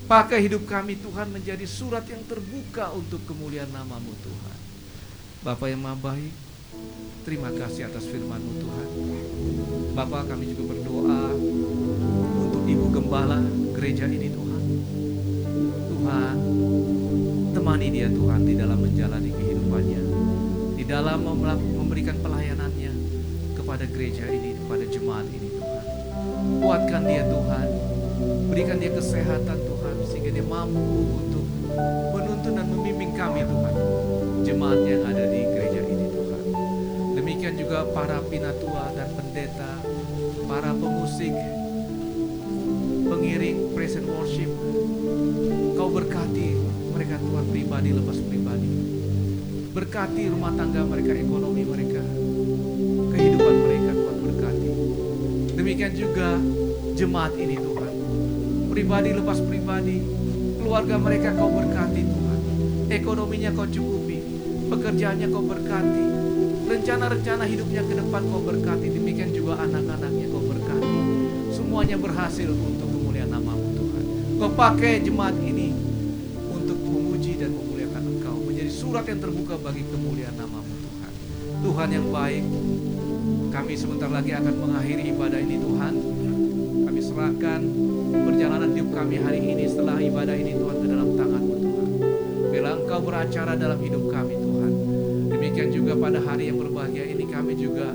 Pakai hidup kami Tuhan menjadi surat yang terbuka untuk kemuliaan nama-Mu Tuhan. Bapa yang Maha Baik, terima kasih atas firman-Mu Tuhan. Bapa, kami juga berdoa untuk Ibu Gembala gereja ini Tuhan. Tuhan, temani dia Tuhan di dalam menjalani kehidupannya, di dalam memberikan pelayanannya kepada gereja ini, kepada jemaat ini Tuhan. Kuatkan dia Tuhan, berikan dia kesehatan Tuhan, sehingga dia mampu untuk menuntun dan membimbing kami Tuhan, jemaat yang ada di gereja ini Tuhan. Demikian juga para pinatua dan pendeta, para pemusik, pengiring praise and worship. Kau berkati mereka Tuhan, pribadi lepas pribadi. Berkati rumah tangga mereka, ekonomi mereka, kehidupan mereka Tuhan berkati. Demikian juga jemaat ini Tuhan, pribadi lepas pribadi, keluarga mereka Kau berkati Tuhan, ekonominya Kau cukupi, pekerjaannya Kau berkati, rencana-rencana hidupnya ke depan Kau berkati. Demikian juga anak-anaknya Kau berkati. Semuanya berhasil untuk kemuliaan nama-Mu Tuhan. Kau pakai jemaat ini untuk memuji dan memuliakan Engkau, menjadi surat yang terbuka bagi kemuliaan nama-Mu Tuhan. Tuhan yang baik, kami sebentar lagi akan mengakhiri ibadah ini Tuhan. Kami serahkan perjalanan hidup kami hari ini setelah ibadah ini Tuhan ke dalam tangan-Mu Tuhan. Bila Engkau beracara dalam hidup kami Tuhan. Demikian juga pada hari yang berbahagia ini kami juga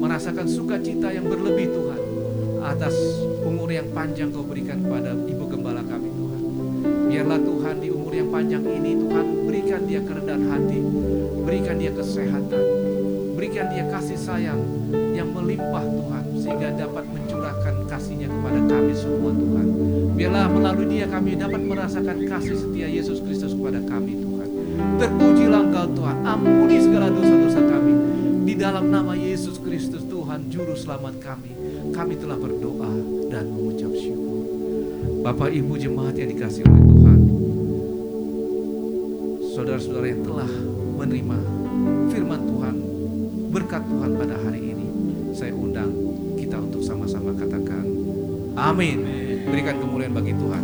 merasakan sukacita yang berlebih Tuhan, atas umur yang panjang Kau berikan kepada Ibu Gembala kami Tuhan. Biarlah Tuhan di umur yang panjang ini Tuhan berikan dia kerendahan hati, berikan dia kesehatan, berikan dia kasih sayang yang melimpah Tuhan, sehingga dapat mencurahkan kasih-Nya kepada kami semua Tuhan. Biarlah melalui dia kami dapat merasakan kasih setia Yesus Kristus kepada kami Tuhan. Terpujilah Engkau Tuhan, ampuni segala dosa-dosa kami. Di dalam nama Yesus Kristus Tuhan Juru Selamat kami telah berdoa dan mengucap syukur. Bapak Ibu jemaat yang dikasihi oleh Tuhan, saudara-saudara yang telah menerima firman Tuhan, berkat Tuhan pada hari ini, saya undang kita untuk sama-sama katakan amin. Berikan kemuliaan bagi Tuhan.